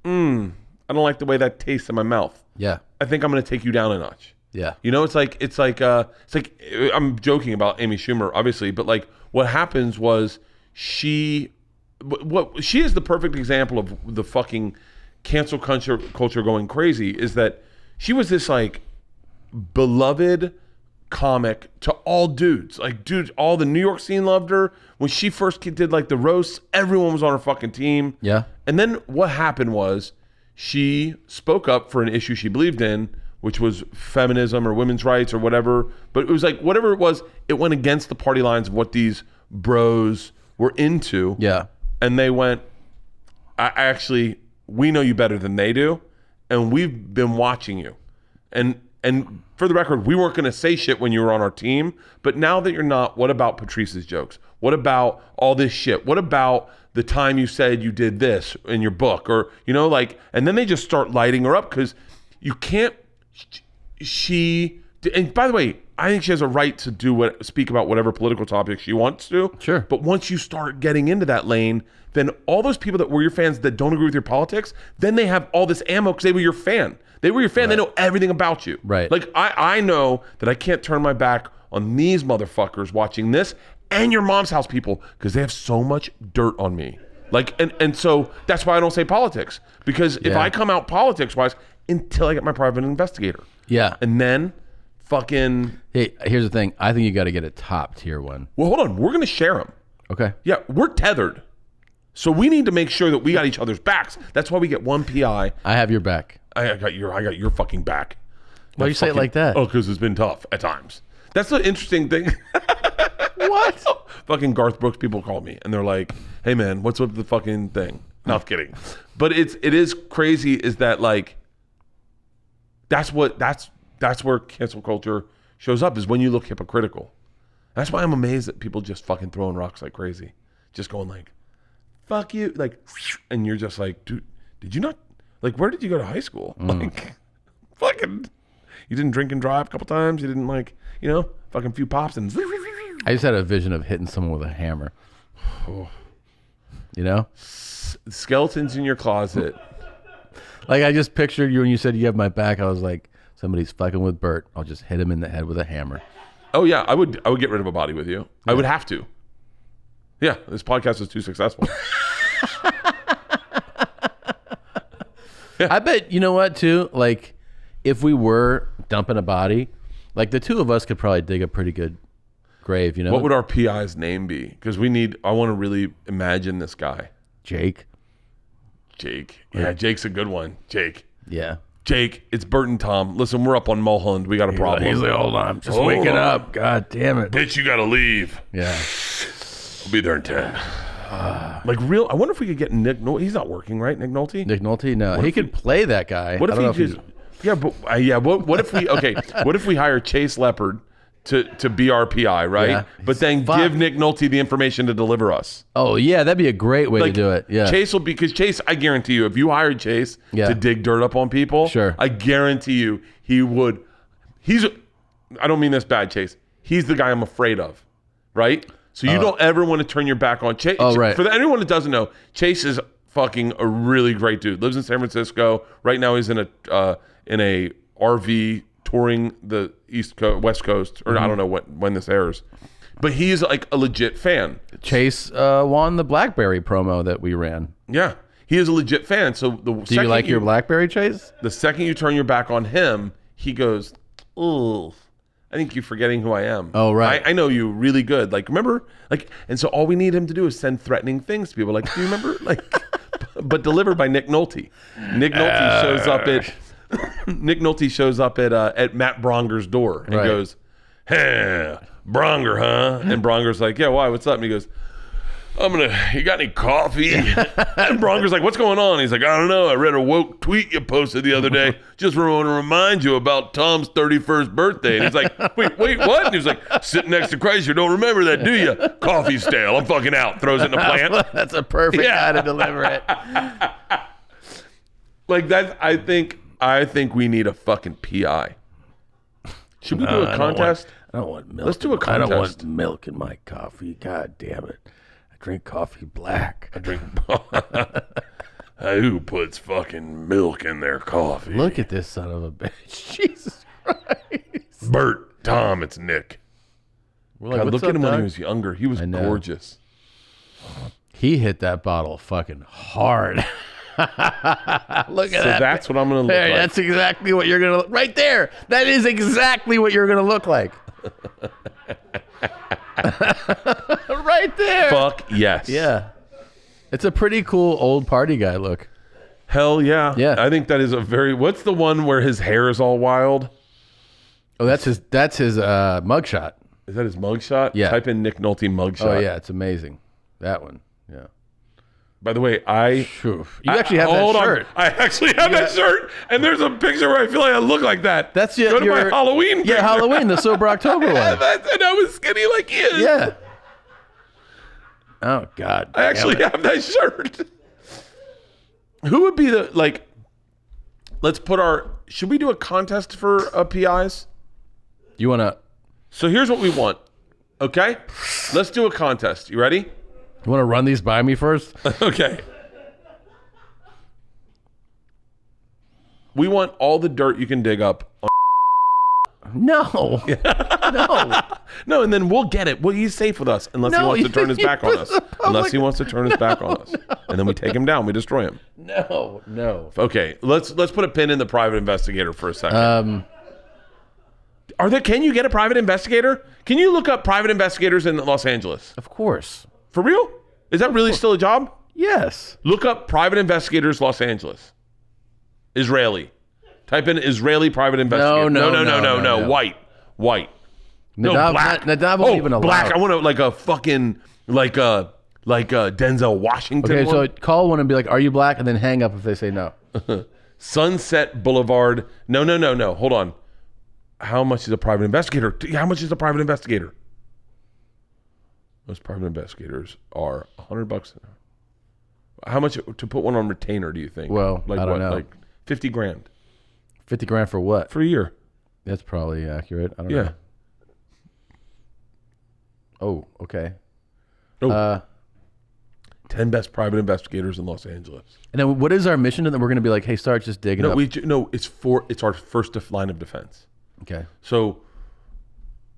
I don't like the way that tastes in my mouth. Yeah. I think I'm going to take you down a notch. Yeah. You know, it's like I'm joking about Amy Schumer, obviously, but like what happens was she is the perfect example of the fucking cancel culture going crazy, is that she was this like beloved comic to all dudes. Like, dudes, all the New York scene loved her. When she first did like the roasts, everyone was on her fucking team. Yeah. And then what happened was she spoke up for an issue she believed in, which was feminism or women's rights or whatever. But it was like, whatever it was, it went against the party lines of what these bros were into. Yeah. And they went, we know you better than they do, and we've been watching you. And for the record, we weren't going to say shit when you were on our team, but now that you're not, what about Patrice's jokes? What about all this shit? What about the time you said you did this in your book? Or, you know, like, and then they just start lighting her up because you can't, and by the way, I think she has a right to speak about whatever political topic she wants to. Sure. But once you start getting into that lane, then all those people that were your fans that don't agree with your politics, then they have all this ammo because they were your fan. They were your fan. Right. They know everything about you. Right. Like I know that I can't turn my back on these motherfuckers watching this and your mom's house people because they have so much dirt on me. Like, and so that's why I don't say politics, because if I come out politics wise until I get my private investigator. Yeah. And then fucking. Hey, here's the thing. I think you got to get a top tier one. Well, hold on. We're going to share them. Okay. Yeah. We're tethered. So we need to make sure that we got each other's backs. That's why we get one PI. I have your back. I got your fucking back. Why you say it like that? Oh, because it's been tough at times. That's the interesting thing. What? Fucking Garth Brooks people call me and they're like, hey man, what's with the fucking thing? No, I'm kidding. But it is crazy is that like, that's where cancel culture shows up, is when you look hypocritical. That's why I'm amazed that people just fucking throwing rocks like crazy. Just going like, fuck you. Like, and you're just like, dude, did you not, like, where did you go to high school? Like, fucking, you didn't drink and drive a couple times? You didn't like, you know, fucking few pops and. I just had a vision of hitting someone with a hammer. You know? Skeletons in your closet. Like, I just pictured you when you said you have my back. I was like, somebody's fucking with Bert. I'll just hit him in the head with a hammer. Oh yeah, I would get rid of a body with you. Yeah. I would have to. Yeah, this podcast is too successful. Yeah. I bet, you know what, too? Like, if we were dumping a body, like the two of us could probably dig a pretty good grave, you know? What would our PI's name be? Because I want to really imagine this guy. Jake. Yeah, Jake's a good one. Jake. Yeah. Jake, it's Bert and Tom. Listen, we're up on Mulholland. We got a problem. He's like, hold on. I'm just waking up. God damn it. Bitch, you got to leave. Yeah. I'll be there in 10. Like real, I wonder if we could get Nick Nolte. He's not working, right? Nick Nolte? Nick Nolte? No. He could play that guy. What if he just... Yeah, but what if we... Okay, what if we hire Chase Leopard to be our PI, right? Yeah. But then give Nick Nolte the information to deliver us. Oh yeah, that'd be a great way to do it. Yeah. Because Chase, I guarantee you, if you hired Chase to dig dirt up on people, sure, I guarantee you he would. I don't mean this bad, Chase. He's the guy I'm afraid of, right? So you don't ever want to turn your back on Chase. Oh, right. For anyone that doesn't know, Chase is fucking a really great dude. Lives in San Francisco. Right now he's in a RV touring the West Coast, or I don't know when this airs. But he's like a legit fan. Chase won the BlackBerry promo that we ran. Yeah. He is a legit fan. So Do you like your BlackBerry, Chase? The second you turn your back on him, he goes, "Oh, I think you're forgetting who I am." Oh, right. I know you really good. Like, remember? Like, and so all we need him to do is send threatening things to people. Like, do you remember? Like, but delivered by Nick Nolte. Nick Nolte shows up at Matt Bronger's door and goes, "Hey, Bronger, huh?" And Bronger's like, "Yeah, why? What's up?" And he goes, you got any coffee? And Bronger's like, "What's going on?" He's like, "I don't know. I read a woke tweet you posted the other day. Just want to remind you about Tom's 31st birthday." And he's like, wait, what? And he's like, "Sitting next to Kreischer, don't remember that, do you? Coffee's stale. I'm fucking out." Throws it in the plant. That's a perfect guy to deliver it. Like that, I think we need a fucking PI. Should we do a contest? I don't want milk. Let's do a contest. I don't want milk in my coffee. God damn it. I drink coffee black. I drink. Who puts fucking milk in their coffee? Look at this son of a bitch. Jesus Christ. Bert, Tom, it's Nick. We're like, God, look at him Doug? when he was younger. He was gorgeous. He hit that bottle fucking hard. Look at that. So that's what I'm going to look like. That's exactly what you're going to look right there. That is exactly what you're going to look like. Right there. Fuck yes. Yeah. It's a pretty cool old party guy look. Hell yeah. Yeah. I think that is a very. What's the one where his hair is all wild? Oh, that's his mugshot. Is that his mugshot? Yeah. Type in Nick Nolte mugshot. Oh yeah, it's amazing. That one. Yeah. By the way, You actually have that shirt. I actually have that shirt, and there's a picture where I feel like I look like that. That's Go to my Halloween picture. Yeah, Halloween, the Sober October one. And I was skinny like he is. Yeah. Oh God. I actually have that shirt. Who would be should we do a contest for PIs? You want to? So here's what we want. Okay? Let's do a contest. You ready? You want to run these by me first? Okay. We want all the dirt you can dig up. No. No. No, and then we'll get it. Well, he's safe with us unless he wants to turn his back on us. Unless he wants to turn his back on us. And then we take him down. We destroy him. No. Okay, let's put a pin in the private investigator for a second. Can you get a private investigator? Can you look up private investigators in Los Angeles? Of course. For real? Is that really still a job? Yes. Look up private investigators Los Angeles. Israeli. Type in Israeli private investigator. No. White. Nadav won't even allow black. it. I want to like a fucking like a Denzel Washington. Okay, one. so call one and be like, "Are you black?" and then hang up if they say no. Sunset Boulevard. No. Hold on. How much is a private investigator? How much is a private investigator? Most private investigators are $100. How much to put one on retainer? Do you think? Well, like I don't know. Like $50,000 $50,000 for what? for a year. That's probably accurate. I don't know. Yeah. Oh, okay. 10 best private investigators in Los Angeles. And then what is our mission? And then we're going to be like, "Hey, start just digging up." It's our first line of defense. Okay. So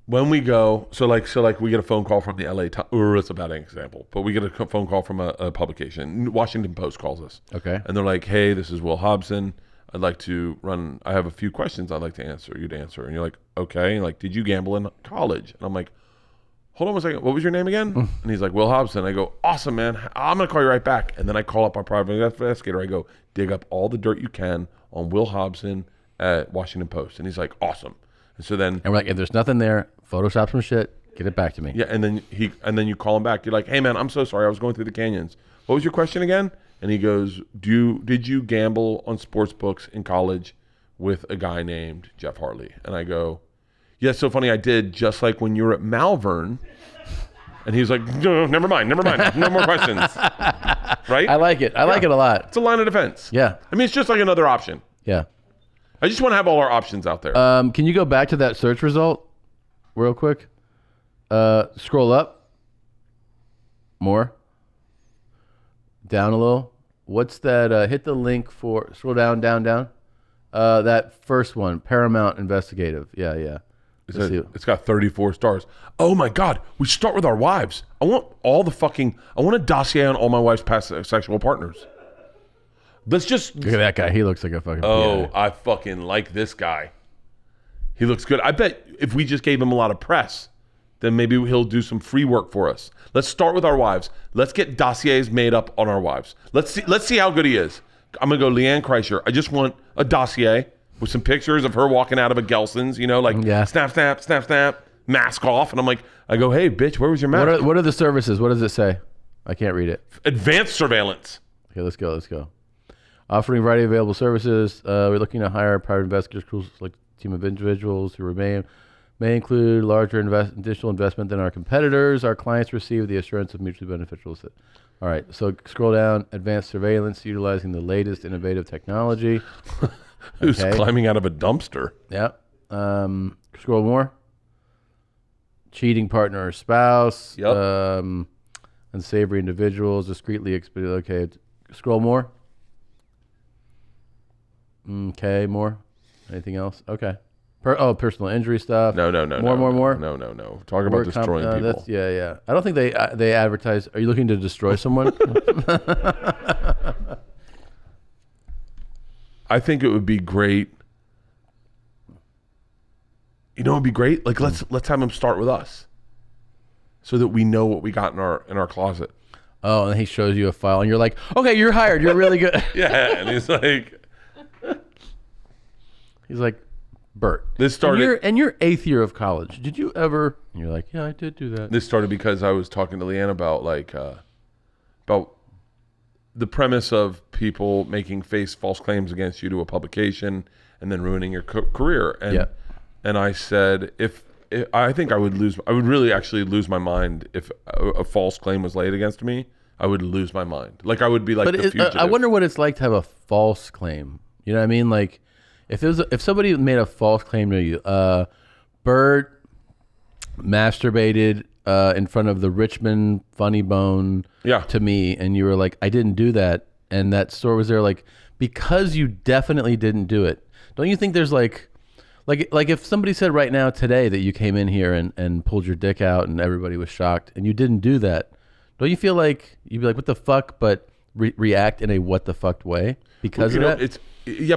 when we go, so we get a phone call from the LA Times, or it's a bad example, but we get a phone call from a publication. Washington Post calls us. Okay. And they're like, "Hey, this is Will Hobson. I have a few questions I'd like to answer. And you're like, "Okay." And like, "Did you gamble in college?" And I'm like, "Hold on one second. What was your name again?" And he's like, "Will Hobson." I go, "Awesome, man. I'm going to call you right back." And then I call up our private investigator. I go, "Dig up all the dirt you can on Will Hobson at Washington Post." And he's like, "Awesome." And so then, And we're like, "If there's nothing there, Photoshop some shit. Get it back to me." yeah, and then you call him back. You're like, "Hey, man, I'm so sorry. I was going through the canyons. What was your question again?" And he goes, did you gamble on sports books in college with a guy named Jeff Hartley?" And I go, Yeah, it's so funny. I did just like when you were at Malvern. And he was like, no, never mind. No more questions. Right? I like it. I like it a lot. It's a line of defense. Yeah. I mean, it's just like another option. Yeah. I just want to have all our options out there. Can you go back to that search result real quick? Scroll up. More. Down a little. What's that? Hit the link for, scroll down. That first one, Paramount Investigative. Yeah. It's got 34 stars. Oh my God. We start with our wives. I want a dossier on all my wife's past sexual partners. Let's just. Look at that guy. He looks like a fucking. Oh, PI. I fucking like this guy. He looks good. I bet if we just gave him a lot of press, then maybe he'll do some free work for us. Let's start with our wives. Let's get dossiers made up on our wives. Let's see how good he is. I'm going to go Leanne Kreischer. I just want a dossier with some pictures of her walking out of a Gelson's, snap, mask off. And I'm like, I go, hey, bitch, where was your mask? What are the services? What does it say? I can't read it. Advanced surveillance. Okay, let's go. Offering a variety of available services. We're looking to hire private investigators, like a team of individuals who may include larger additional investment than our competitors. Our clients receive the assurance of mutually beneficial. All right, so scroll down. Advanced surveillance utilizing the latest innovative technology. Who's climbing out of a dumpster? Yeah. Scroll more. Cheating partner or spouse. Yep. Unsavory individuals, discreetly expedited. Okay. Scroll more. Okay, more. Anything else? Okay. Personal injury stuff. No. More. No. Talk about destroying people. Yeah. I don't think they advertise. Are you looking to destroy someone? I think it would be great. You know, it'd be great. Like let's have him start with us, so that we know what we got in our closet. Oh, and he shows you a file, and you're like, okay, you're hired. You're really good. Yeah, and he's like, Bert. This started. And you're 8th year of college. Did you ever? And you're like, yeah, I did do that. This started because I was talking to Leanne about about the premise of people making false claims against you to a publication and then ruining your career. And I said, if I think I would really actually lose my mind if a false claim was laid against me. I would lose my mind. Like I would be like the fugitive. I wonder what it's like to have a false claim. You know what I mean? Like if somebody made a false claim to you, Bert masturbated in front of the Richmond Funny Bone to me, and you were like, I didn't do that, and that store was there, like, because you definitely didn't do it. Don't you think there's like if somebody said right now today that you came in here and pulled your dick out and everybody was shocked and you didn't do that, don't you feel like you'd be like, what the fuck, but react in a what the fucked way because of that?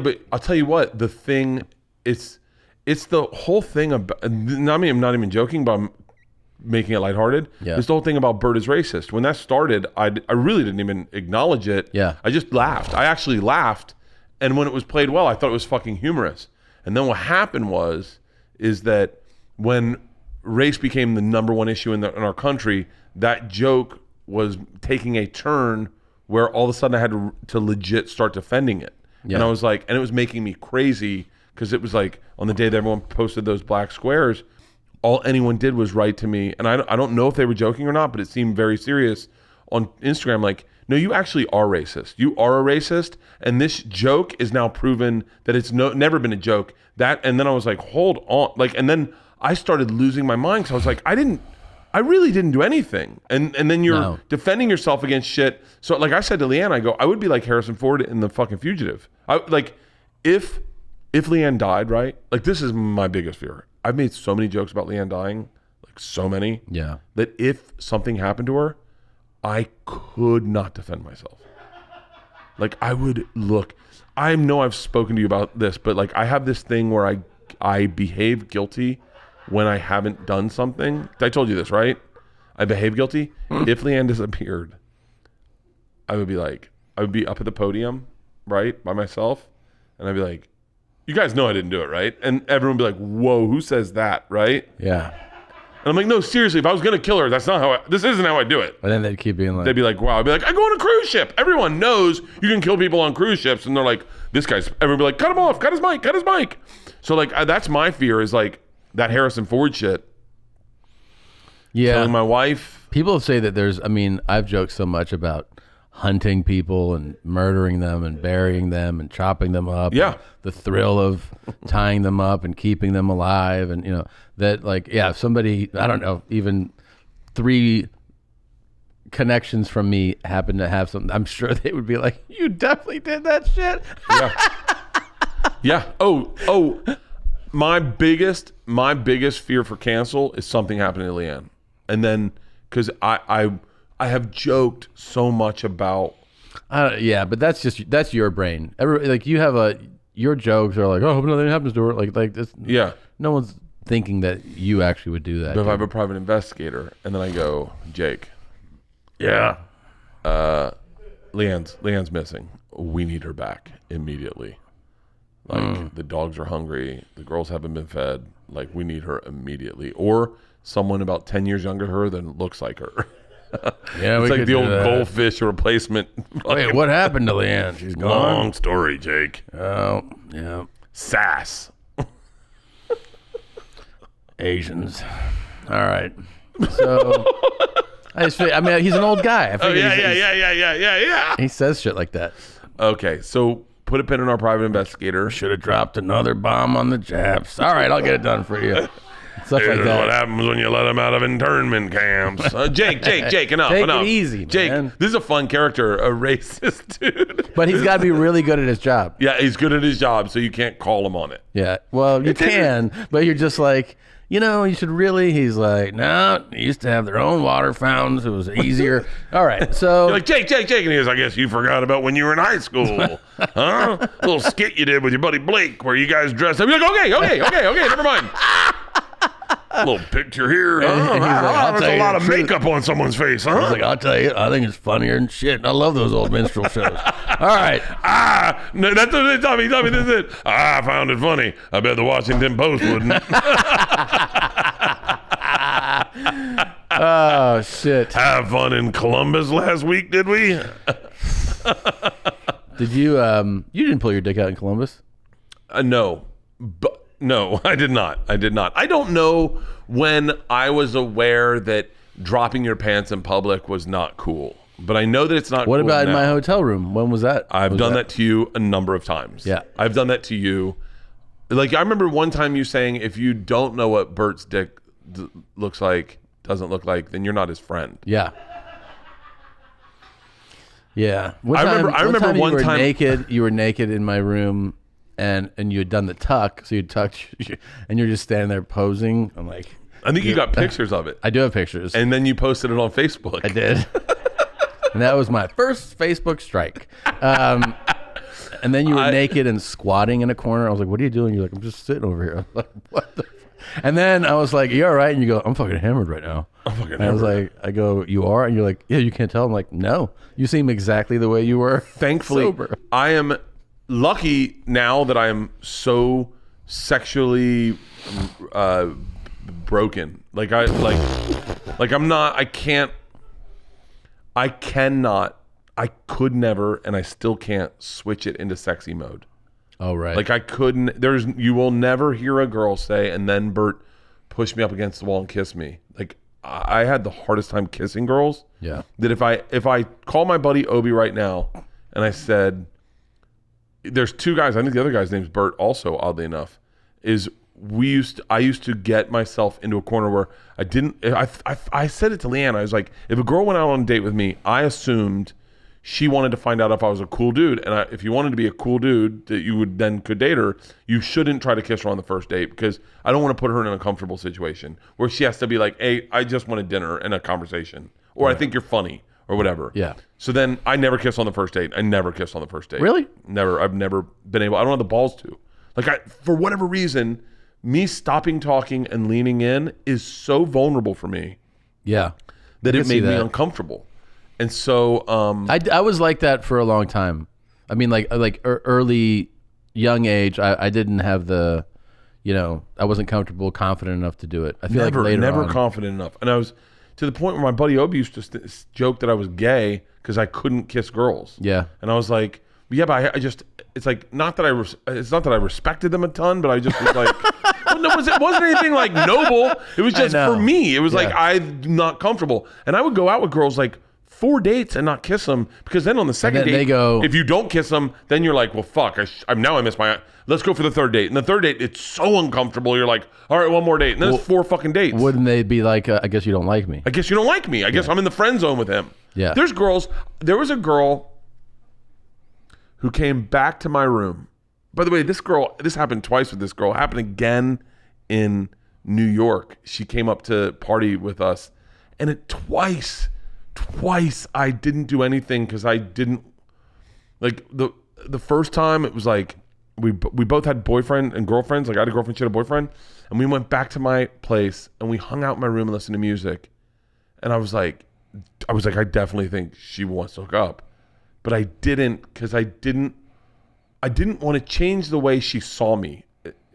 But I'll tell you what, the thing, it's the whole thing about, I'm not even joking, but I'm making it lighthearted. Yeah. It's the whole thing about Bert is racist. When that started, I really didn't even acknowledge it. Yeah. I just laughed. I actually laughed. And when it was played well, I thought it was fucking humorous. And then what happened is that when race became the number one issue in our country, that joke was taking a turn where all of a sudden I had to legit start defending it. Yeah. And I was like, and it was making me crazy because it was like on the day that everyone posted those black squares, all anyone did was write to me. And I don't know if they were joking or not, but it seemed very serious on Instagram. Like, no, you actually are racist. You are a racist. And this joke is now proven that it's never been a joke. And then I was like, hold on. Like, and then I started losing my mind. So I was like, I really didn't do anything. And then you're defending yourself against shit. So like I said to Leanne, I go, I would be like Harrison Ford in The fucking Fugitive. If Leanne died, right? Like, this is my biggest fear. I've made so many jokes about Leanne dying, like so many. Yeah. That if something happened to her, I could not defend myself. Like, I would look. I know I've spoken to you about this, but like I have this thing where I behave guilty when I haven't done something. I told you this, right? I behave guilty. If Leanne disappeared, I would be up at the podium, right, by myself, and I'd be like, you guys know I didn't do it, right? And everyone would be like, whoa, who says that, right? Yeah. And I'm like, no, seriously, if I was going to kill her, this isn't how I do it. And then they'd keep being like, they'd be like, wow. I'd be like, I go on a cruise ship. Everyone knows you can kill people on cruise ships. And they're like, everyone would be like, cut him off, cut his mic. So like, that's my fear is like, that Harrison Ford shit. Yeah. Killing my wife. People say that I've joked so much about hunting people and murdering them and burying them and chopping them up. Yeah. The thrill of tying them up and keeping them alive. And, that if somebody, I don't know, even 3 connections from me happen to have something, I'm sure they would be like, you definitely did that shit. Yeah. Oh, my biggest fear for cancel is something happening to Leanne. And then, because I have joked so much about. But that's your brain. Your jokes are like, oh, hope nothing happens to her. Like this. Yeah. No one's thinking that you actually would do that. But if I have a private investigator, and then I go, Jake. Yeah. Leanne's missing. We need her back immediately. The dogs are hungry. The girls haven't been fed. We need her immediately. Or someone about 10 years younger than her that looks like her. Yeah, it's like the old goldfish replacement. Wait, what happened to Leanne? She's gone. Long story, Jake. Oh, yeah. Sass. Asians. All right. So, he's an old guy. Yeah. He says shit like that. Okay, so put a pin in our private investigator. Should have dropped another bomb on the Japs. All right, I'll get it done for you. Stuff like that. What happens when you let them out of internment camps. Jake, enough. Take it easy, Jake, man. this is a fun character, a racist dude. But he's got to be really good at his job. Yeah, he's good at his job, so you can't call him on it. Yeah, well, you can, but you're just like, you should really. He's like, no, they used to have their own water fountains. It was easier. All right, so. You're like, Jake. And he goes, I guess you forgot about when you were in high school. Huh? Little skit you did with your buddy Blake where you guys dressed up. You're like, okay, never mind. A little picture here. There's a lot of makeup on someone's face, huh? He's like, I'll tell you, I think it's funnier than shit. I love those old minstrel shows. All right. No, that's what they tell me. This is it. I found it funny. I bet the Washington Post wouldn't. Oh, shit. Have fun in Columbus last week, did we? Did you, you didn't pull your dick out in Columbus? No. No, I did not. I don't know when I was aware that dropping your pants in public was not cool, but I know that it's not cool. What about now. in my hotel room? When was that? I've done that to you a number of times. Yeah. I've done that to you. I remember one time you saying, if you don't know what Bert's dick doesn't look like, then you're not his friend. Yeah. Yeah. I remember one time you were naked in my room. And you had done the tuck, so you tucked, and you're just standing there posing. I'm like, I think you got pictures of it. I do have pictures. And then you posted it on Facebook. I did. And that was my first Facebook strike. And then you were naked and squatting in a corner. I was like, what are you doing? You're like, I'm just sitting over here. I'm like, what the? And then I was like, you all right? And you go, I'm fucking hammered right now. I was like, you are? And you're like, yeah, you can't tell. I'm like, no, you seem exactly the way you were. Thankfully, sober. I am lucky now that I am so sexually broken. I could never, and I still can't switch it into sexy mode. Oh, right. I couldn't, you will never hear a girl say, and then Bert pushed me up against the wall and kissed me. I had the hardest time kissing girls. Yeah. That if I call my buddy Obi right now and I said, there's 2 guys, I think the other guy's name's Bert also, oddly enough, I used to get myself into a corner where I said it to Leanne. I was like, if a girl went out on a date with me, I assumed she wanted to find out if I was a cool dude. And if you wanted to be a cool dude that you could date her, you shouldn't try to kiss her on the first date, because I don't want to put her in an uncomfortable situation where she has to be like, hey, I just wanted dinner and a conversation. Or right. I think you're funny. Or whatever. Yeah. So then I never kiss on the first date. Really? Never. I've never been able. I don't have the balls to. For whatever reason, me stopping talking and leaning in is so vulnerable for me. Yeah. That it made me uncomfortable. And so I was like that for a long time. I mean, early, young age, I didn't have the, I wasn't comfortable, confident enough to do it. I feel never confident enough. And I was to the point where my buddy Obi used to joke that I was gay because I couldn't kiss girls. Yeah. And I was like, yeah, but I just, it's not that I respected them a ton, but I just was like, well, it wasn't anything like noble. It was just for me. It was like I'm not comfortable, and I would go out with girls like 4 dates and not kiss them, because then on the second date, they go, if you don't kiss them, then you're like, well, fuck. Now I miss my. Let's go for the third date. And the third date, it's so uncomfortable. You're like, all right, one more date, and then it's 4 fucking dates. Wouldn't they be like, I guess you don't like me? I guess you don't like me. I guess I'm in the friend zone with him. Yeah. There's girls. There was a girl who came back to my room. By the way, this happened twice with this girl. It happened again in New York. She came up to party with us, and twice I didn't do anything because I didn't like the first time. It was like we both had boyfriend and girlfriends. Like I had a girlfriend, she had a boyfriend, and we went back to my place and we hung out in my room and listened to music. And I was like, I definitely think she wants to hook up, but I didn't, because I didn't want to change the way she saw me.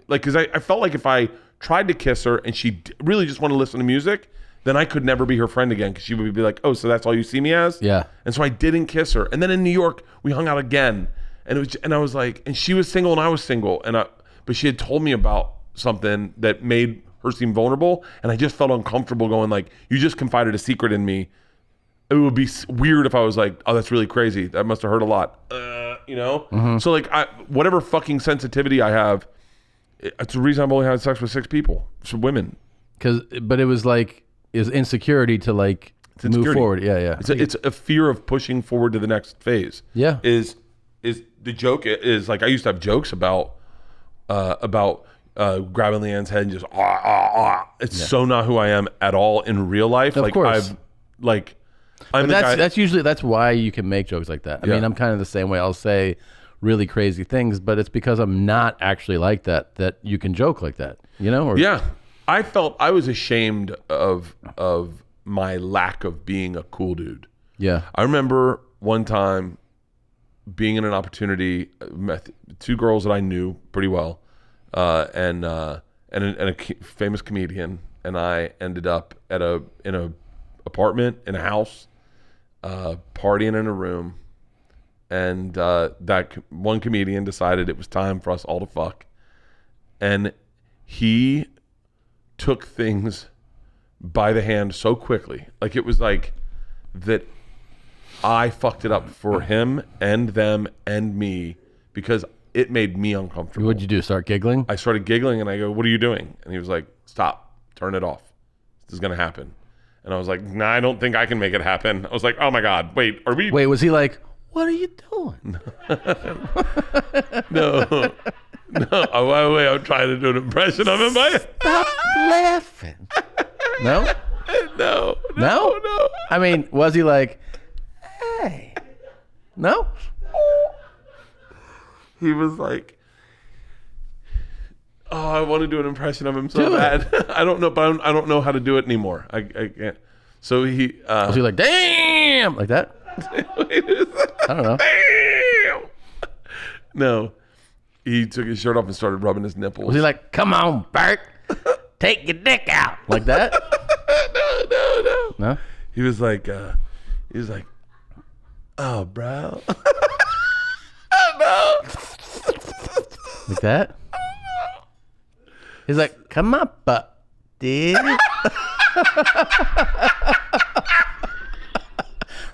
Like, because I felt like if I tried to kiss her and she really just wanted to listen to music, then I could never be her friend again, because she would be like, oh, so that's all you see me as? Yeah. And so I didn't kiss her. And then in New York, we hung out again. And I was like, and she was single and I was single. But she had told me about something that made her seem vulnerable. And I just felt uncomfortable going like, you just confided a secret in me. It would be weird if I was like, oh, that's really crazy. That must have hurt a lot. You know? Mm-hmm. So like, whatever fucking sensitivity I have, it's the reason I've only had sex with 6 people. It's women. But it was like, is insecurity to like move forward. Yeah. It's a fear of pushing forward to the next phase. Yeah. Is the joke is like, I used to have jokes about grabbing Leanne's head and just It's so not who I am at all in real life. Of course. That's why you can make jokes like that. I mean, I'm kind of the same way. I'll say really crazy things, but it's because I'm not actually like that you can joke like that, you know? Or, I felt I was ashamed of my lack of being a cool dude. Yeah. I remember one time being in an opportunity, met 2 girls that I knew pretty well, and a famous comedian, and I ended up in a apartment in a house, partying in a room, and that one comedian decided it was time for us all to fuck, and he took things by the hand so quickly. Like it was like that I fucked it up for him and them and me, because it made me uncomfortable. What'd you do? Start giggling? I started giggling and I go, what are you doing? And he was like, stop, turn it off. This is going to happen. And I was like, nah, I don't think I can make it happen. I was like, oh my God, wait, was he like, what are you doing? No. Wait, I'm trying to do an impression of him. Stop laughing. No? No. I mean, was he like, hey? No? He was like, oh, I want to do an impression of him so bad. I don't know, but I don't know how to do it anymore. I can't. So he... was he like, damn? Like that? I don't know. Damn! No. He took his shirt off and started rubbing his nipples. Was he like, come on, Bert, take your dick out? Like that? No? He was like, oh, bro. Oh, no. Like that? He's like, come on, dude.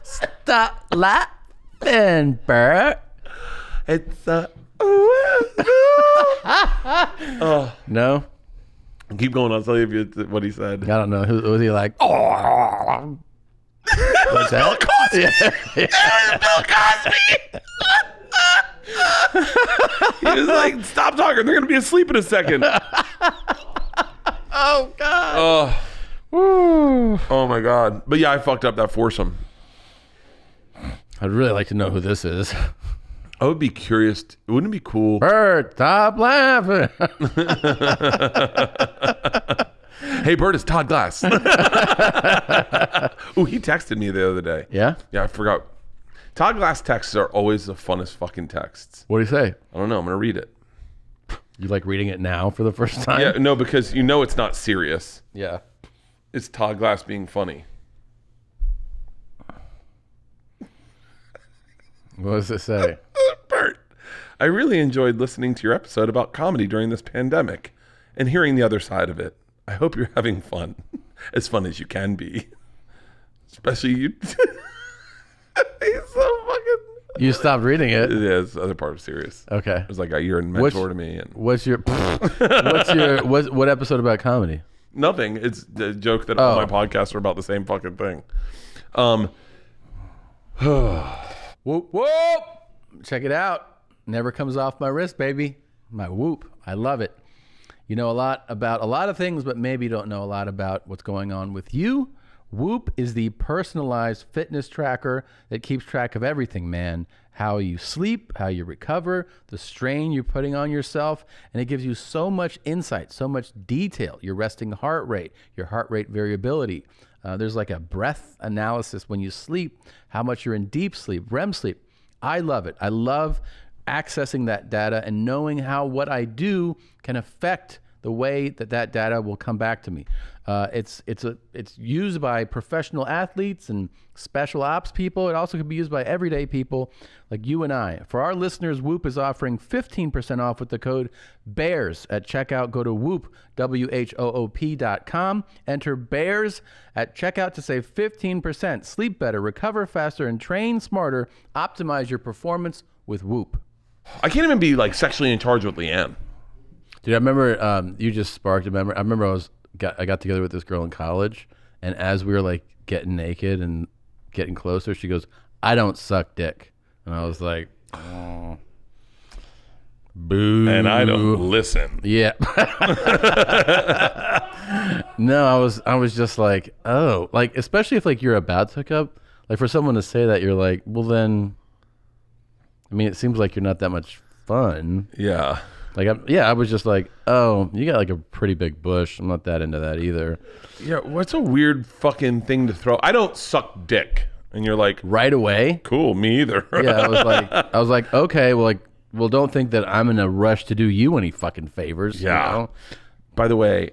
Stop laughing, Bert. It's No? Keep going. I'll tell you what he said. I don't know. Who was he like? Oh, like that? Bill Cosby. Yeah. It was Bill Cosby. He was like, stop talking. They're going to be asleep in a second. Oh, God. Oh, my God. But yeah, I fucked up that foursome. I'd really like to know who this is. I would be curious. Wouldn't it be cool? Bert, stop laughing. Hey, Bert, it's Todd Glass. Oh, he texted me the other day. Yeah? Yeah, I forgot. Todd Glass texts are always the funnest fucking texts. What do you say? I don't know. I'm going to read it. You like reading it now for the first time? Yeah, no, because you know it's not serious. Yeah. It's Todd Glass being funny. What does it say? Bert, I really enjoyed listening to your episode about comedy during this pandemic. and hearing the other side of it. I hope you're having fun, as fun as you can be. Especially you. He's so fucking. You stopped reading it. Yeah, the other part was serious. Okay. It was like you're a mentor to me. And What's your what episode about comedy? nothing. It's the joke that all my podcasts are about the same fucking thing. Whoop whoop! Check it out. Never comes off my wrist, baby. My whoop. I love it. You know a lot about a lot of things, but maybe you don't know a lot about what's going on with you. Whoop is the personalized fitness tracker that keeps track of everything, man. How you sleep, how you recover, the strain you're putting on yourself, and it gives you so much insight, so much detail. Your resting heart rate, your heart rate variability. There's like a breath analysis when you sleep, how much you're in deep sleep, REM sleep. I love it. I love accessing that data and knowing how what I do can affect the way that that data will come back to me. It's used by professional athletes and special ops people. It also can be used by everyday people like you and I. For our listeners, Whoop is offering 15% off with the code BEARS at checkout. Go to Whoop, WHOOP.com. Enter BEARS at checkout to save 15%. Sleep better, recover faster, and train smarter. Optimize your performance with Whoop. I can't even be like sexually in charge with Leanne. Dude, I remember you just sparked a memory. I remember I got together with this girl in college, and as we were like getting naked and getting closer, she goes, "I don't suck dick," and I was like, "Oh, boo!" And I don't listen. Yeah. No, I was just like, oh, like especially if like you're about to hook up, like for someone to say that, you're like, well then, I mean, it seems like you're not that much fun. Yeah. Like, I was just like, oh, you got like a pretty big bush. I'm not that into that either. Yeah, what's a weird fucking thing to throw? I don't suck dick. And you're like, right away? Cool, me either. Yeah, I was like, okay, well, don't think that I'm in a rush to do you any fucking favors. Yeah. You know? By the way,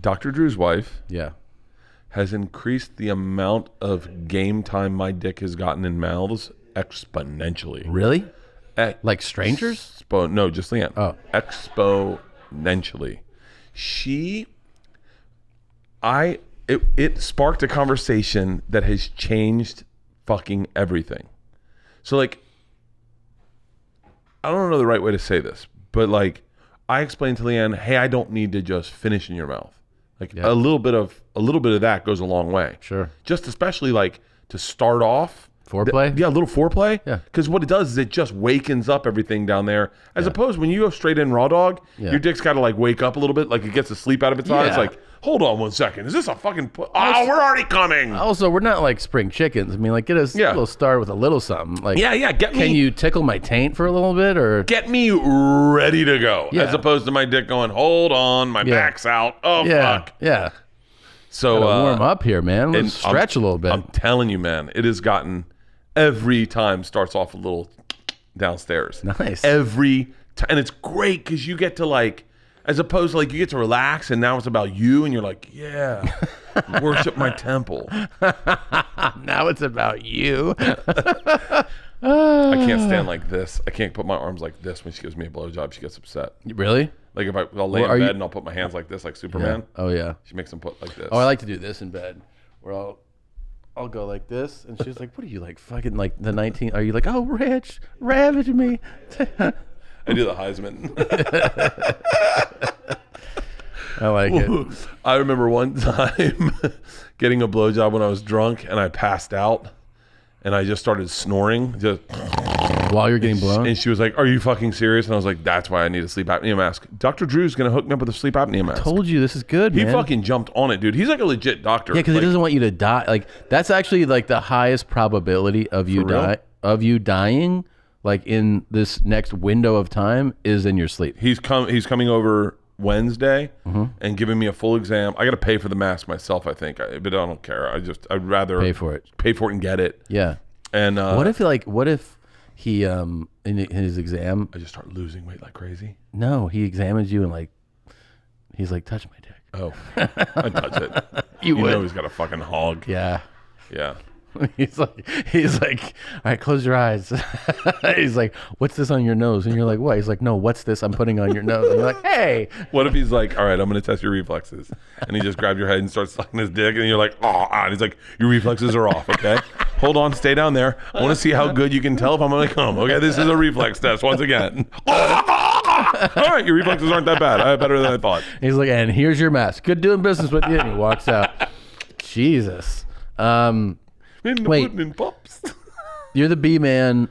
Dr. Drew's wife has increased the amount of game time my dick has gotten in mouths exponentially. Really? Like strangers? No, just Leanne. Oh. Exponentially. It sparked a conversation that has changed fucking everything. So like, I don't know the right way to say this, but like, I explained to Leanne, hey, I don't need to just finish in your mouth. Like a little bit of that goes a long way. Sure. Just especially like to start off. Foreplay? Yeah, a little foreplay. Yeah. Because what it does is it just wakens up everything down there. As opposed when you go straight in raw dog, your dick's got to like wake up a little bit, like it gets the sleep out of its eyes. Like, hold on 1 second. Is this a fucking... we're already coming. Also, we're not like spring chickens. I mean, like, get us a little started with a little something. Like, can you tickle my taint for a little bit, or get me ready to go? Yeah. As opposed to my dick going, hold on, my back's out. Oh, fuck. Yeah. So warm up here, man. Let's stretch a little bit. I'm telling you, man, it has gotten... Every time starts off a little downstairs. Nice. Every time. And it's great because you get to like, as opposed to like, you get to relax and now it's about you and you're like, yeah, worship my temple. Now it's about you. I can't stand like this. I can't put my arms like this when she gives me a blowjob. She gets upset. Really? Like if I'll lay in bed and I'll put my hands like this, like Superman. Yeah. Oh, yeah. She makes them put like this. Oh, I like to do this in bed where I'll go like this, and she's like, what are you, like, fucking, like, the 19... Are you like, oh, Rich, ravage me. I do the Heisman. I like it. I remember one time getting a blowjob when I was drunk, and I passed out, and I just started snoring. Just... While you're getting blown? And she was like, are you fucking serious? And I was like, that's why I need a sleep apnea mask. Dr. Drew's going to hook me up with a sleep apnea mask. I told you, this is good, man. He fucking jumped on it, dude. He's like a legit doctor. Yeah, because he doesn't want you to die. Like, that's actually, like, the highest probability of you dying, like, in this next window of time is in your sleep. He's coming over Wednesday and giving me a full exam. I got to pay for the mask myself, I think. But I don't care. I'd rather... Pay for it and get it. Yeah. And what if he in his exam I just start losing weight like crazy? No, he examines you and like he's like, touch my dick. Oh, I'd touch it. You would. know he's got a fucking hog. Yeah. Yeah. He's like, all right, close your eyes. He's like, what's this on your nose? And you're like, what? He's like, no, what's this I'm putting on your nose? And you're like, hey. What if he's like, all right, I'm going to test your reflexes. And he just grabs your head and starts sucking his dick. And you're like, oh, and he's like, your reflexes are off, okay? Hold on, stay down there. I want to see how good you can tell if I'm going to come. Okay, this is a reflex test once again. All right, your reflexes aren't that bad. Better than I thought. He's like, and here's your mask. Good doing business with you. And he walks out. Jesus. Wait, in pops. You're the B man.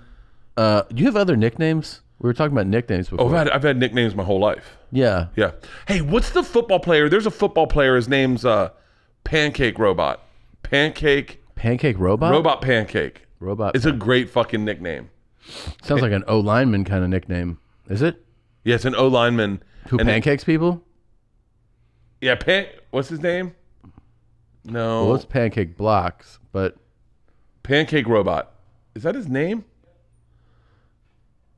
Do you have other nicknames? We were talking about nicknames before. Oh, I've had nicknames my whole life. Yeah. Yeah. Hey, what's the football player? There's a football player. His name's Pancake Robot. Pancake Robot? Robot Pancake. Robot. It's a great fucking nickname. Sounds like an O lineman kind of nickname. Is it? Yeah, it's an O lineman. Who pancakes people? Yeah, what's his name? No. Well, it's Pancake Blocks, but Pancake Robot. Is that his name?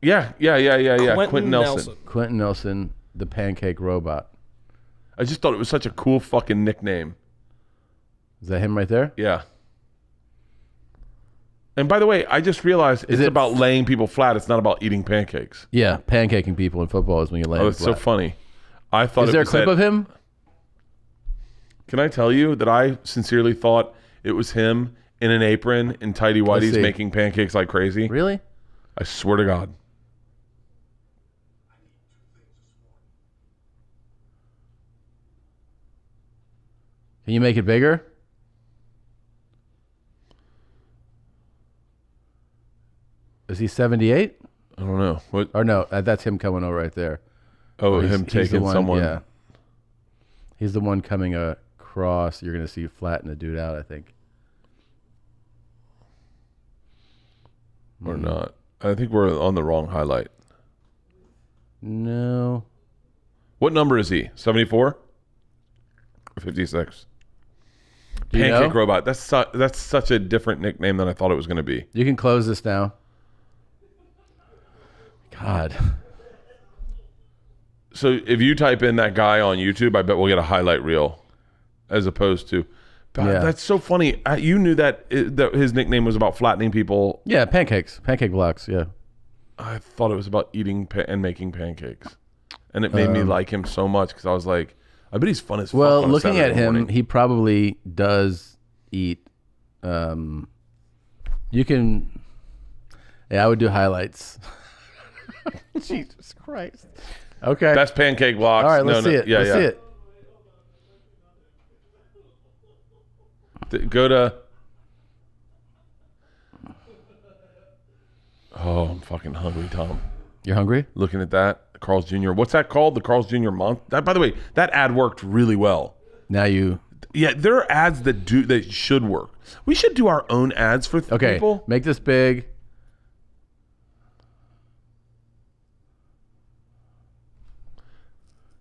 Yeah. Quentin Nelson. Quentin Nelson, the Pancake Robot. I just thought it was such a cool fucking nickname. Is that him right there? Yeah. And by the way, I just realized it's about laying people flat. It's not about eating pancakes. Yeah, pancaking people in football is when you lay them it's flat. so funny. I thought. Is there a clip of him? Can I tell you that I sincerely thought it was him in an apron in tighty whities making pancakes like crazy? Really? I swear to God. Can you make it bigger? Is he 78? I don't know. What? Or no, that's him coming over right there. Oh, him taking someone. Yeah. He's the one coming across. You're going to see flatten the dude out, I think. Or not. I think we're on the wrong highlight. No. What number is he? 74? Or 56? Pancake Robot. That's such a different nickname than I thought it was going to be. You can close this now. God. So if you type in that guy on YouTube, I bet we'll get a highlight reel as opposed to... God, that's so funny. You knew that his nickname was about flattening people. Yeah, pancakes. Pancake Blocks, yeah. I thought it was about eating and making pancakes. And it made me like him so much because I was like, I bet he's fun as fuck. Well, on a looking Saturday at him, morning. he probably does eat. You can... Yeah, I would do highlights. Jesus Christ. Okay. Best pancake blocks. All right, let's see it. Yeah, let's see it. Go to... Oh, I'm fucking hungry, Tom. You're hungry? Looking at that. Carl's Jr. What's that called? The Carl's Jr. month? By the way, that ad worked really well. Now you... Yeah, there are ads that should work. We should do our own ads for people. Make this big.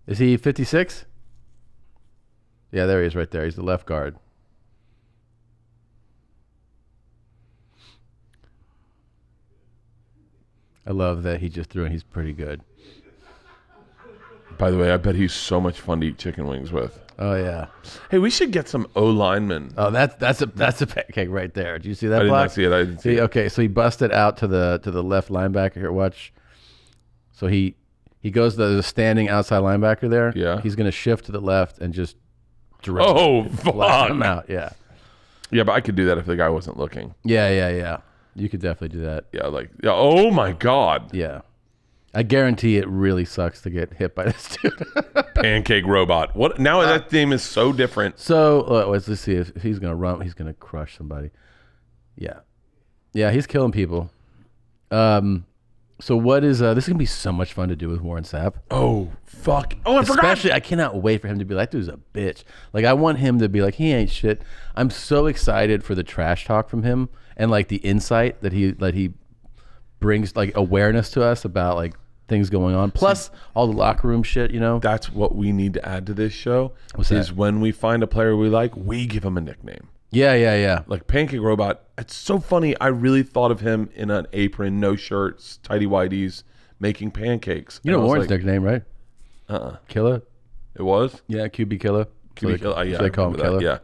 Is he 56? Yeah, there he is right there. He's the left guard. I love that he just threw and he's pretty good. By the way, I bet he's so much fun to eat chicken wings with. Oh yeah. Hey, we should get some O linemen. Oh, that's a pancake right there. Did you see that? I did block? not see it. I didn't see it. Okay, so he busted out to the left linebacker here. Watch. So he goes to the standing outside linebacker there. Yeah. He's gonna shift to the left and just fuck him out. Yeah. Yeah, but I could do that if the guy wasn't looking. Yeah. You could definitely do that. Yeah, oh my God. Yeah. I guarantee it really sucks to get hit by this dude. Pancake Robot. What? Now that name is so different. So let's see if he's gonna run. He's gonna crush somebody. Yeah, he's killing people. So what is this is gonna be so much fun to do with Warren Sapp. Oh fuck! Oh, I forgot. Especially, I cannot wait for him to be like, dude's a bitch. Like, I want him to be like, he ain't shit. I'm so excited for the trash talk from him and like the insight that he brings, like awareness to us about like things going on. Plus all the locker room shit, you know. That's what we need to add to this show. What's is that? when we find a player we like, we give him a nickname. Yeah. Like Pancake Robot. It's so funny. I really thought of him in an apron, no shirts, tighty whities, making pancakes. You know Warren's nickname, right? Killer. It was? Yeah, QB Killer. QB Killer. So they call him Killer. Yeah.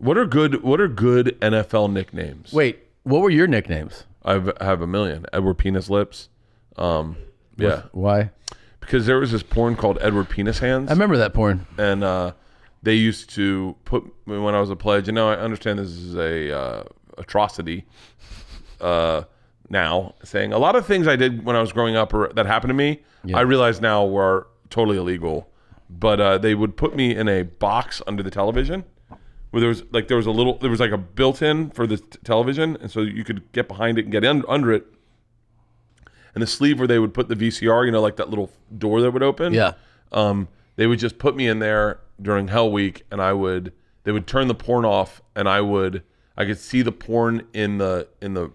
What are good NFL nicknames? Wait, what were your nicknames? I have a million. Edward Penis Lips. Yeah. Why? Because there was this porn called Edward Penis Hands. I remember that porn. And they used to put me when I was a pledge. And now I understand this is a atrocity. Now saying a lot of things I did when I was growing up or that happened to me, I realize now were totally illegal. But they would put me in a box under the television. Where there was like a built-in for the television, and so you could get behind it and get under it. And the sleeve where they would put the VCR, like that little door that would open. Yeah. They would just put me in there during Hell Week, and they would turn the porn off, and I could see the porn in the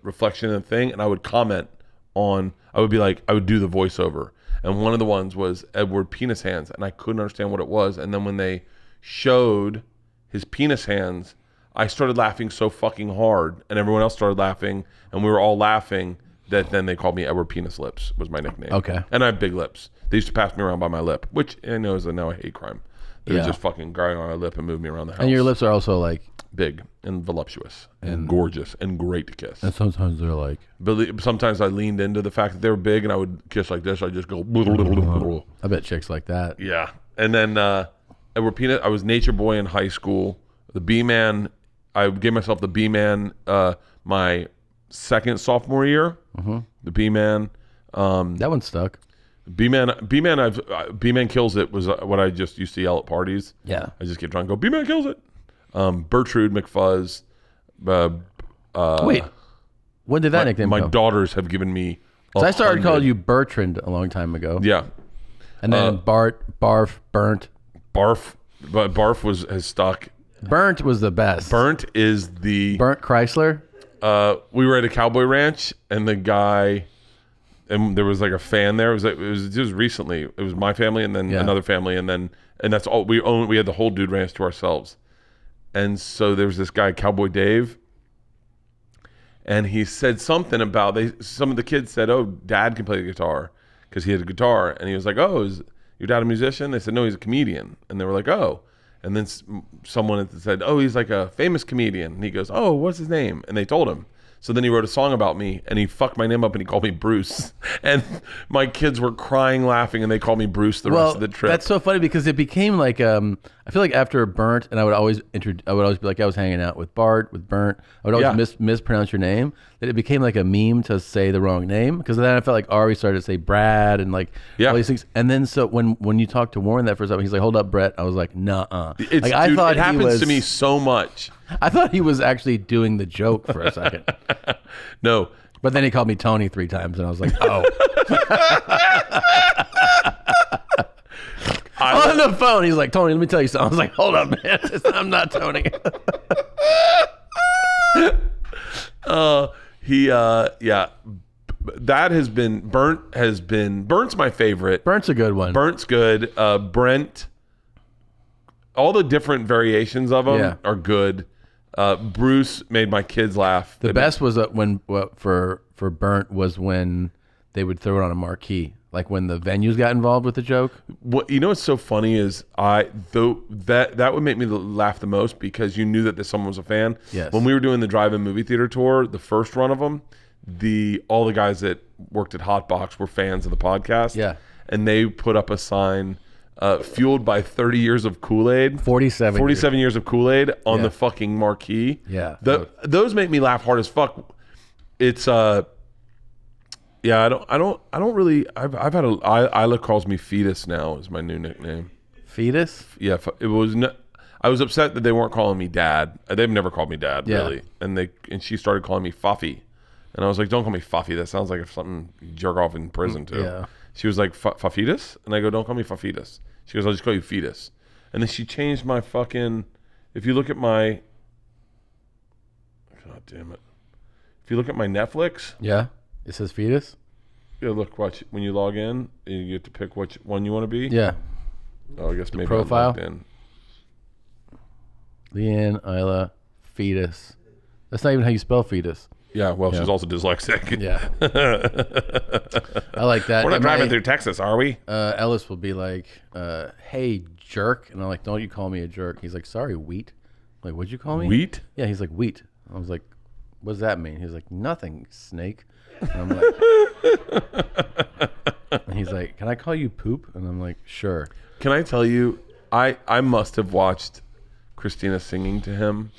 reflection of the thing, and I would comment on. I would do the voiceover, and one of the ones was Edward Penis Hands, and I couldn't understand what it was, and then when they showed his penis hands, I started laughing so fucking hard, and everyone else started laughing, and we were all laughing that then they called me Edward Penis Lips was my nickname. Okay. And I have big lips. They used to pass me around by my lip, which I know is now a hate crime. They would just fucking grind on my lip and move me around the house. And your lips are also like big and voluptuous and gorgeous and great to kiss. And sometimes they're like. But sometimes I leaned into the fact that they were big, and I would kiss like this. I just go. I bet chicks like that. Yeah. And then Edward Penis. I was Nature Boy in high school. The B-Man, I gave myself the B-Man my second sophomore year. Mm-hmm. The B-Man. That one stuck. B-Man kills it was what I just used to yell at parties. Yeah. I just get drunk and go, B-Man kills it. Bertrude McFuzz. Wait, when did that nickname my come? daughters have given me So I started calling you Bertrand a long time ago. Yeah. And then Bart, Barf, Burnt. Barf. But Barf has stuck. Burnt was the best. Burnt is the... Bert Kreischer? We were at a cowboy ranch, and the guy... And there was like a fan there. It was just recently. It was my family and then another family, and that's all we owned. We had the whole dude ranch to ourselves. And so there was this guy, Cowboy Dave, and he said something about some of the kids said, "Oh, Dad can play the guitar," because he had a guitar, and he was like, "Oh, is your dad a musician?" They said, "No, he's a comedian," and they were like, "Oh." And then someone said, "Oh, he's like a famous comedian," and he goes, "Oh, what's his name?" And they told him. So then he wrote a song about me, and he fucked my name up, and he called me Bruce. And my kids were crying, laughing, and they called me Bruce the rest of the trip. That's so funny because it became like I feel like after Burnt, and I would always be like I was hanging out with Bart, with Burnt. I would always mispronounce your name. That it became like a meme to say the wrong name because then I felt like Ari started to say Brad and like all these things. And then so when you talked to Warren that first time, he's like, "Hold up, Brett." I was like, "Nuh-uh." I thought it happens to me so much. I thought he was actually doing the joke for a second. No. But then he called me Tony 3 times, and I was like, oh. On the phone, he's like, "Tony, let me tell you something." I was like, "Hold up, man. I'm not Tony." That has been, Burnt's my favorite. Burnt's a good one. Burnt's good. Brent, all the different variations of them are good. Bruce made my kids laugh. The best was for Burnt was when they would throw it on a marquee, like when the venues got involved with the joke. What what's so funny is that would make me laugh the most because you knew that someone was a fan. Yes. When we were doing the drive-in movie theater tour, the first run of them, all the guys that worked at Hotbox were fans of the podcast. Yeah. And they put up a sign. Fueled by 30 years of Kool-Aid. 47 years of Kool-Aid on the fucking marquee. Yeah. Those make me laugh hard as fuck. It's I don't really I've had Isla calls me Fetus now is my new nickname. Fetus? Yeah, I was upset that they weren't calling me Dad. They've never called me Dad really. And she started calling me Fuffy. And I was like, "Don't call me Fuffy. That sounds like something you jerk off in prison too." Yeah. She was like, "Fafitas?" And I go, "Don't call me Fafitas." She goes, "I'll just call you Fetus." And then she changed my fucking... If you look at my... God damn it. If you look at my Netflix... Yeah? It says Fetus? Yeah, look, watch. When you log in, you get to pick which one you want to be. Yeah. Oh, I guess maybe profile? I'm logged in. Leanne, Isla, Fetus. That's not even how you spell fetus. Yeah, well, she's also dyslexic. Yeah. I like that. We're not driving through Texas, are we? Ellis will be like, "Hey, jerk." And I'm like, "Don't you call me a jerk." He's like, "Sorry, wheat." Like, what'd you call me? Wheat? Yeah, he's like, wheat. I was like, what does that mean? He's like, nothing, snake. And I'm like, and he's like, can I call you poop? And I'm like, sure. Can I tell you, I must have watched Christina singing to him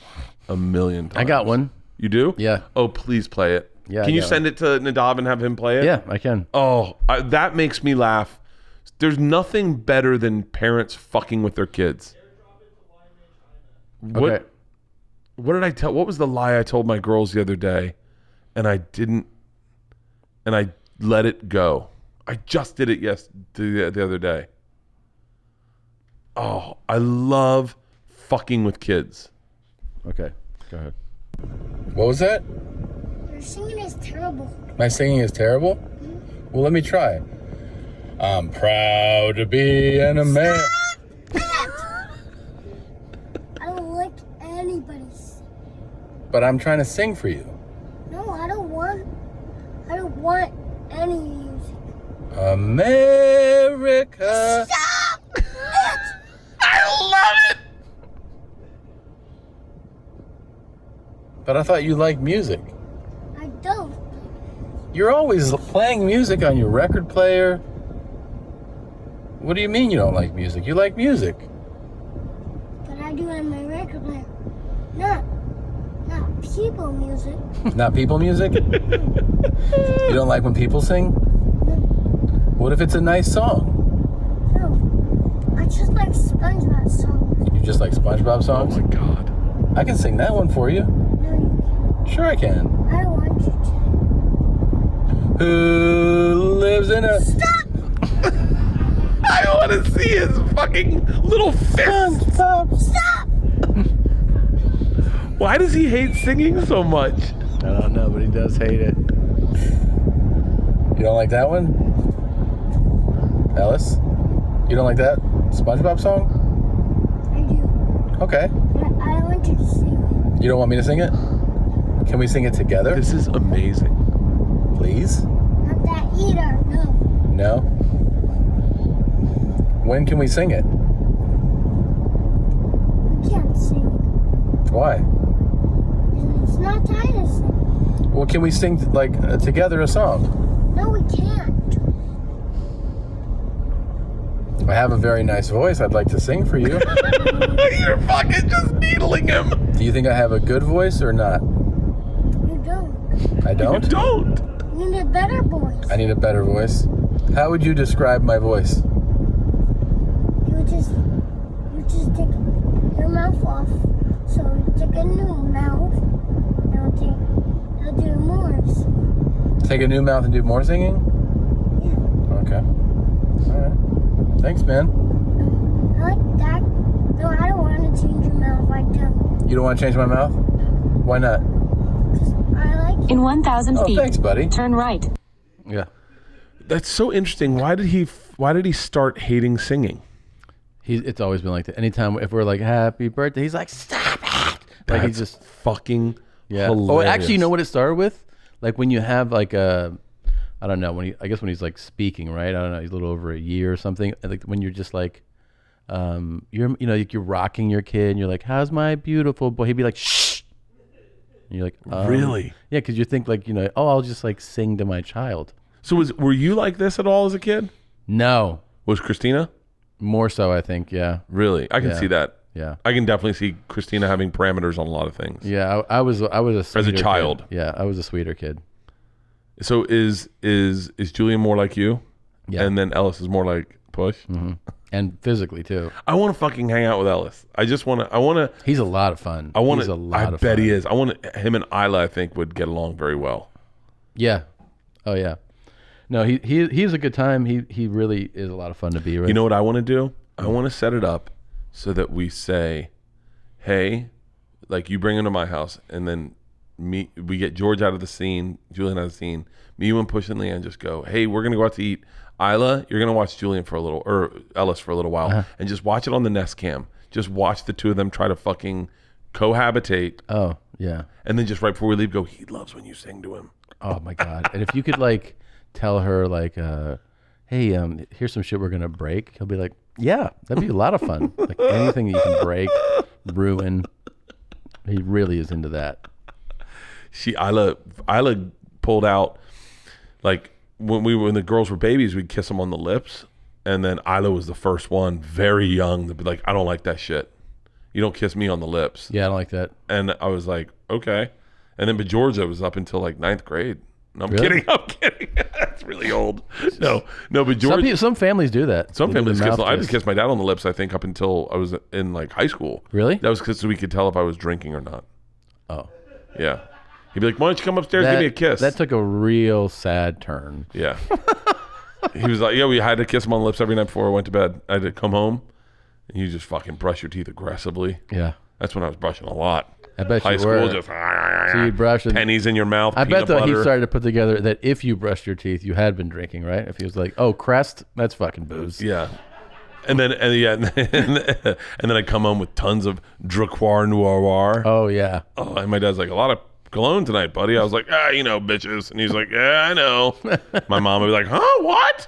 a million times. I got one. You do? Yeah. Oh, please play it. Yeah. Can you send it to Nadav and have him play it? Yeah, I can. Oh, that makes me laugh. There's nothing better than parents fucking with their kids. Okay. What did I tell? What was the lie I told my girls the other day? And I didn't, and I let it go. I just did it the other day. Oh, I love fucking with kids. Okay, go ahead. What was that? Your singing is terrible. My singing is terrible? Mm-hmm. Well, let me try. I'm proud to be an American. I don't like anybody's. But I'm trying to sing for you. No, I don't want any music. America. Stop! I love it. But I thought you liked music. I don't. You're always playing music on your record player. What do you mean you don't like music? You like music. But I do it on my record player. Not people music. Not people music? You don't like when people sing? No, What if it's a nice song? no. I just like SpongeBob songs. You just like SpongeBob Oh songs? my God. I can sing that one for you. No, you Sure I can. can't. I don't want you to. Who lives in a... Stop! I want to see his fucking little fist. Stop! Why does he hate singing so much? I don't know, but he does hate it. You don't like that one? Ellis? You don't like that SpongeBob song? I do. Okay. But I don't want you to sing it. You don't want me to sing it? Can we sing it together? This is amazing. Please? Not that either. No. No? When can we sing it? We can't sing. Why? It's not time to sing. Well, can we sing together a song? No, we can't. I have a very nice voice. I'd like to sing for you. You're fucking just needling him. Do you think I have a good voice or not? You don't. I don't? Don't. You need a better voice. I need a better voice. How would you describe my voice? You just take your mouth off. So you take a new mouth. Now do more. Take a new mouth and do more singing? Yeah. Okay. All right. Thanks, man. I like that. No, I don't want to change your mouth. I don't. You don't want to change my mouth? Why not? I like it. In 1,000 Oh, feet, thanks, buddy. turn right. Yeah. That's so interesting. Why did he start hating singing? It's always been like that. Anytime if we're like, happy birthday, he's like, stop it. Like he That's just, fucking yeah. hilarious. Oh, actually, you know what it started with? Like when you have like I don't know, I guess when he's like speaking, right? I don't know, he's a little over a year or something. Like when you're just like, you're rocking your kid and you're like, how's my beautiful boy? He'd be like, shh. And you're like, Really? Yeah, because you think like, I'll just like sing to my child. So were you like this at all as a kid? No. Was Christina? More so, I think, yeah. Really? I can Yeah. see that. Yeah. I can definitely see Christina having parameters on a lot of things. Yeah, I was a sweeter child. kid. Yeah, I was a sweeter kid. So is Julian more like you? Yeah. And then Ellis is more like Push? Mm-hmm. And physically too. I want to fucking hang out with Ellis. I want to. He's a lot of fun. He's He's a lot I of bet fun. he is. Him and Isla, I think, would get along very well. Yeah. Oh yeah. No, he's a good time. He really is a lot of fun to be with. You know what I want to do? I want to set it up so that we say, hey, like you bring him to my house and then we get George out of the scene, Julian out of the scene, me, you and Push and Leanne just go, hey, we're going to go out to eat. Isla, you're going to watch Julian for a little, or Ellis for a little while, and just watch it on the Nest Cam. Just watch the two of them try to fucking cohabitate. Oh, yeah. And then just right before we leave, go, he loves when you sing to him. Oh my God. And if you could like tell her like, hey, here's some shit we're going to break. He'll be like, yeah, that'd be a lot of fun. Like anything that you can break, ruin. He really is into that. Isla pulled out, like when the girls were babies, we'd kiss them on the lips, and then Isla was the first one, very young, to be like, I don't like that shit. You don't kiss me on the lips. Yeah, I don't like that. And I was like, okay. And then, but Georgia was up until like 9th grade. No, I'm Really? kidding. That's really old. No, but Georgia. Some families do that. Some They do the families kiss. mouth I just kissed my dad on the lips, I think, up until I was in like high school. Really? That was because we could tell if I was drinking or not. Oh. Yeah. He'd be like, why don't you come upstairs and give me a kiss? That took a real sad turn. Yeah. He was like, yeah, we had to kiss him on the lips every night before I went to bed. I had to come home, and you just fucking brush your teeth aggressively. Yeah. That's when I was brushing a lot. I bet High you school, were. just So you'd brush and pennies in your mouth. I bet peanut though he butter. started to put together that if you brushed your teeth, you had been drinking, right? If he was like, "Oh, Crest, that's fucking booze." Yeah. And then I come home with tons of Dracoir Noir. Oh yeah. Oh, and my dad's like, a lot of cologne tonight, buddy. I was like, bitches. And he's like, yeah, I know. My mom would be like, huh, what?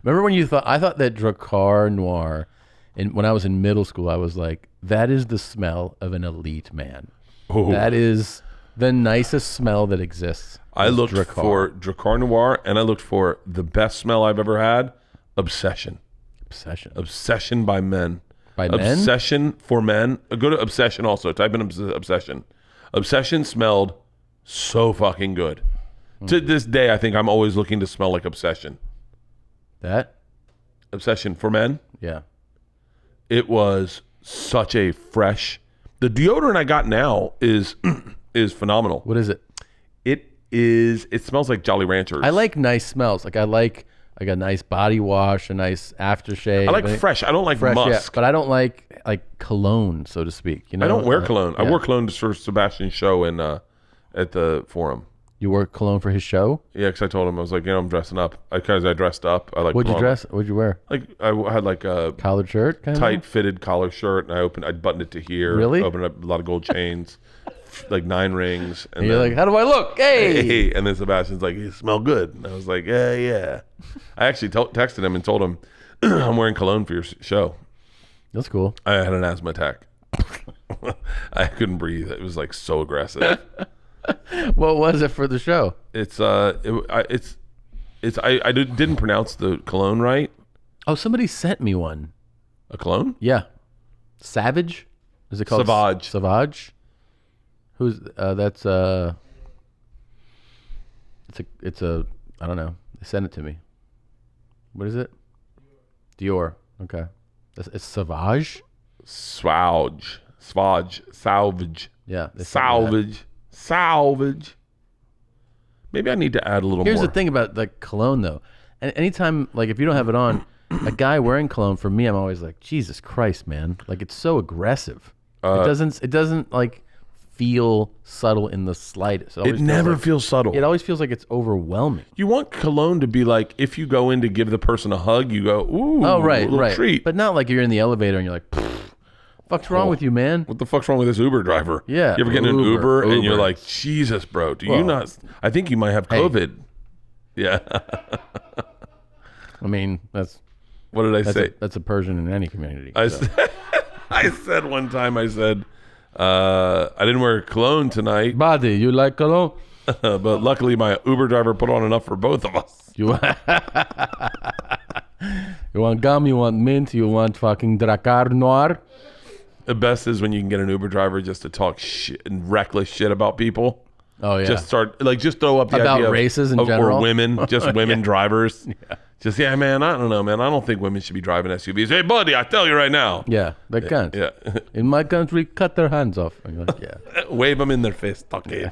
Remember when you thought? I thought that Dracar Noir, and when I was in middle school, I was like, that is the smell of an elite man. Oh. That is the nicest smell that exists. I looked Dracar. for Dracar Noir, and I looked for the best smell I've ever had, Obsession. Obsession by men. By men? Obsession for men. Go to Obsession also. Type in Obsession. Obsession smelled so fucking good. To this day, I think I'm always looking to smell like Obsession. That? Obsession for men. Yeah. It was such a fresh. The deodorant I got now is phenomenal. What is it? It smells like Jolly Ranchers. I like nice smells. Like I like a nice body wash, a nice aftershave. I like fresh. I don't like fresh, musk. yeah, but I don't like cologne, so to speak. You know, I don't wear cologne. yeah. I wore cologne for Sebastian's show in at the Forum. You wore cologne for his show? Yeah, because I told him I was like, I'm dressing up. Because I dressed up. I like. What'd you dress? What'd you wear? Like I had like a Collared shirt, kind tight of? fitted collar shirt, and I buttoned it to here. Really? Opened up a lot of gold chains, like 9 rings. And you're like, how do I look? Hey! And then Sebastian's like, you smell good. And I was like, yeah. I actually texted him and told him, I'm wearing cologne for your show. That's cool. I had an asthma attack. I couldn't breathe. It was like so aggressive. What was it for the show? I didn't pronounce the cologne right. Oh, somebody sent me one. A cologne? Yeah. Savage? Is it called Sauvage. Sauvage? Who's that's it's a I don't know. They sent it to me. What is it? Dior. Okay. It's Sauvage? Salvage. Yeah. they sent me that. Salvage. Maybe I need to add a little Here's more. the thing about like cologne though. And anytime like if you don't have it on, a guy wearing cologne, for me I'm always like, Jesus Christ, man. Like it's so aggressive. It doesn't like feel subtle in the slightest. It never feels subtle. It always feels like it's overwhelming. You want cologne to be like, if you go in to give the person a hug, you go, ooh, Oh right, a little treat. But not like you're in the elevator and you're like, fuck's wrong with you, man? What the fuck's wrong with this Uber driver? Yeah, You ever get in an Uber, Uber and you're Uber. like, Jesus, bro, do you Well, not? I think you might have hey. COVID. Yeah. I mean, that's What did I say? that's a Persian in any community. I so. said, I said one time, I didn't wear cologne tonight, Buddy, you like cologne? but luckily my Uber driver put on enough for both of us. You want gum? You want mint? You want fucking Dracar Noir? The best is when you can get an Uber driver just to talk shit and reckless shit about people. Oh yeah. Just throw up the About idea races in of general? or women, just women drivers. Yeah. Just man, I don't know, man. I don't think women should be driving SUVs. Hey, buddy, I tell you right now. Yeah, they can't. Yeah, In my country, cut their hands off. And you're like, yeah. wave them in their face. Okay.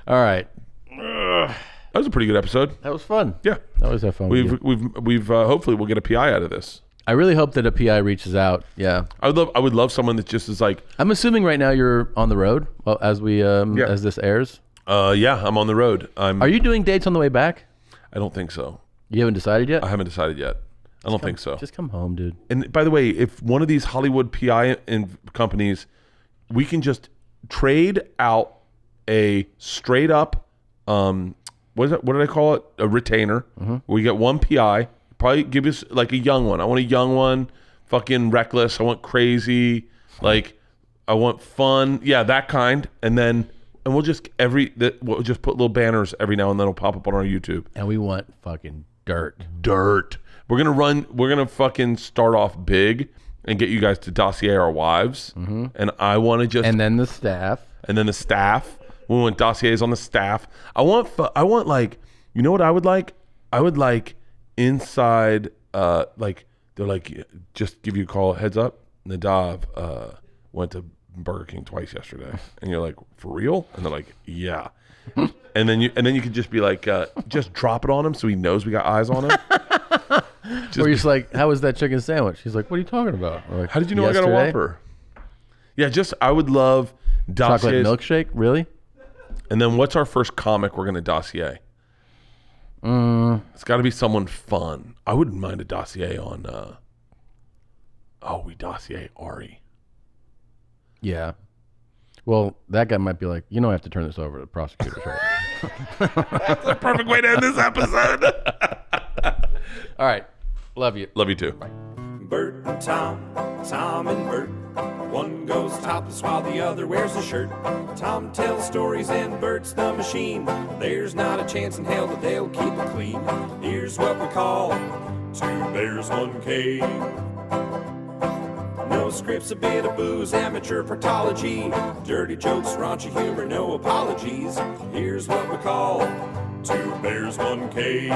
All right. That was a pretty good episode. That was fun. Yeah, I always have fun. with you. we've hopefully we'll get a PI out of this. I really hope that a PI reaches out. Yeah. I would love someone that just is like, I'm assuming right now you're on the road as we as this airs. yeah, I'm on the road. Are you doing dates on the way back? I don't think so. You haven't decided yet? I haven't decided yet. I don't think so. Just come home, dude. And by the way, if one of these Hollywood PI companies, we can just trade out a straight up, what did I call it? A retainer. We get one PI. Probably give us like a young one. I want a young one, fucking reckless. I want crazy, like I want fun. Yeah, that kind. And we'll just we'll just put little banners every now and then. It'll pop up on our YouTube. And we want fucking dirt. We're gonna fucking start off big and get you guys to dossier our wives. And I want to just And then the staff. We want dossiers on the staff. I want like, you know what I would like? I would like inside, like they're like, just give you a call, heads up. Nadav went to Burger King twice yesterday, and you're like, for real? And they're like, yeah. And then you could just be like, just drop it on him so he knows we got eyes on him. Or you're just like, how was that chicken sandwich? He's like, what are you talking about? Like, how did you know I got a Whopper? Yeah, I would love dossiers. Chocolate milkshake, really? And then what's our first comic we're gonna dossier? It's got to be someone fun. I wouldn't mind a dossier on. We dossier Ari. Yeah. Well, that guy might be like, I have to turn this over to the prosecutors, right? That's the perfect way to end this episode. All right. Love you. Love you too. Bye. Bert and Tom, Tom and Bert. One goes topless while the other wears a shirt. Tom tells stories and Bert's the machine. There's not a chance in hell that they'll keep it clean. Here's what we call 2 Bears, 1 Cave. No scripts, a bit of booze, amateur partology. Dirty jokes, raunchy humor, no apologies. Here's what we call 2 Bears, 1 Cave.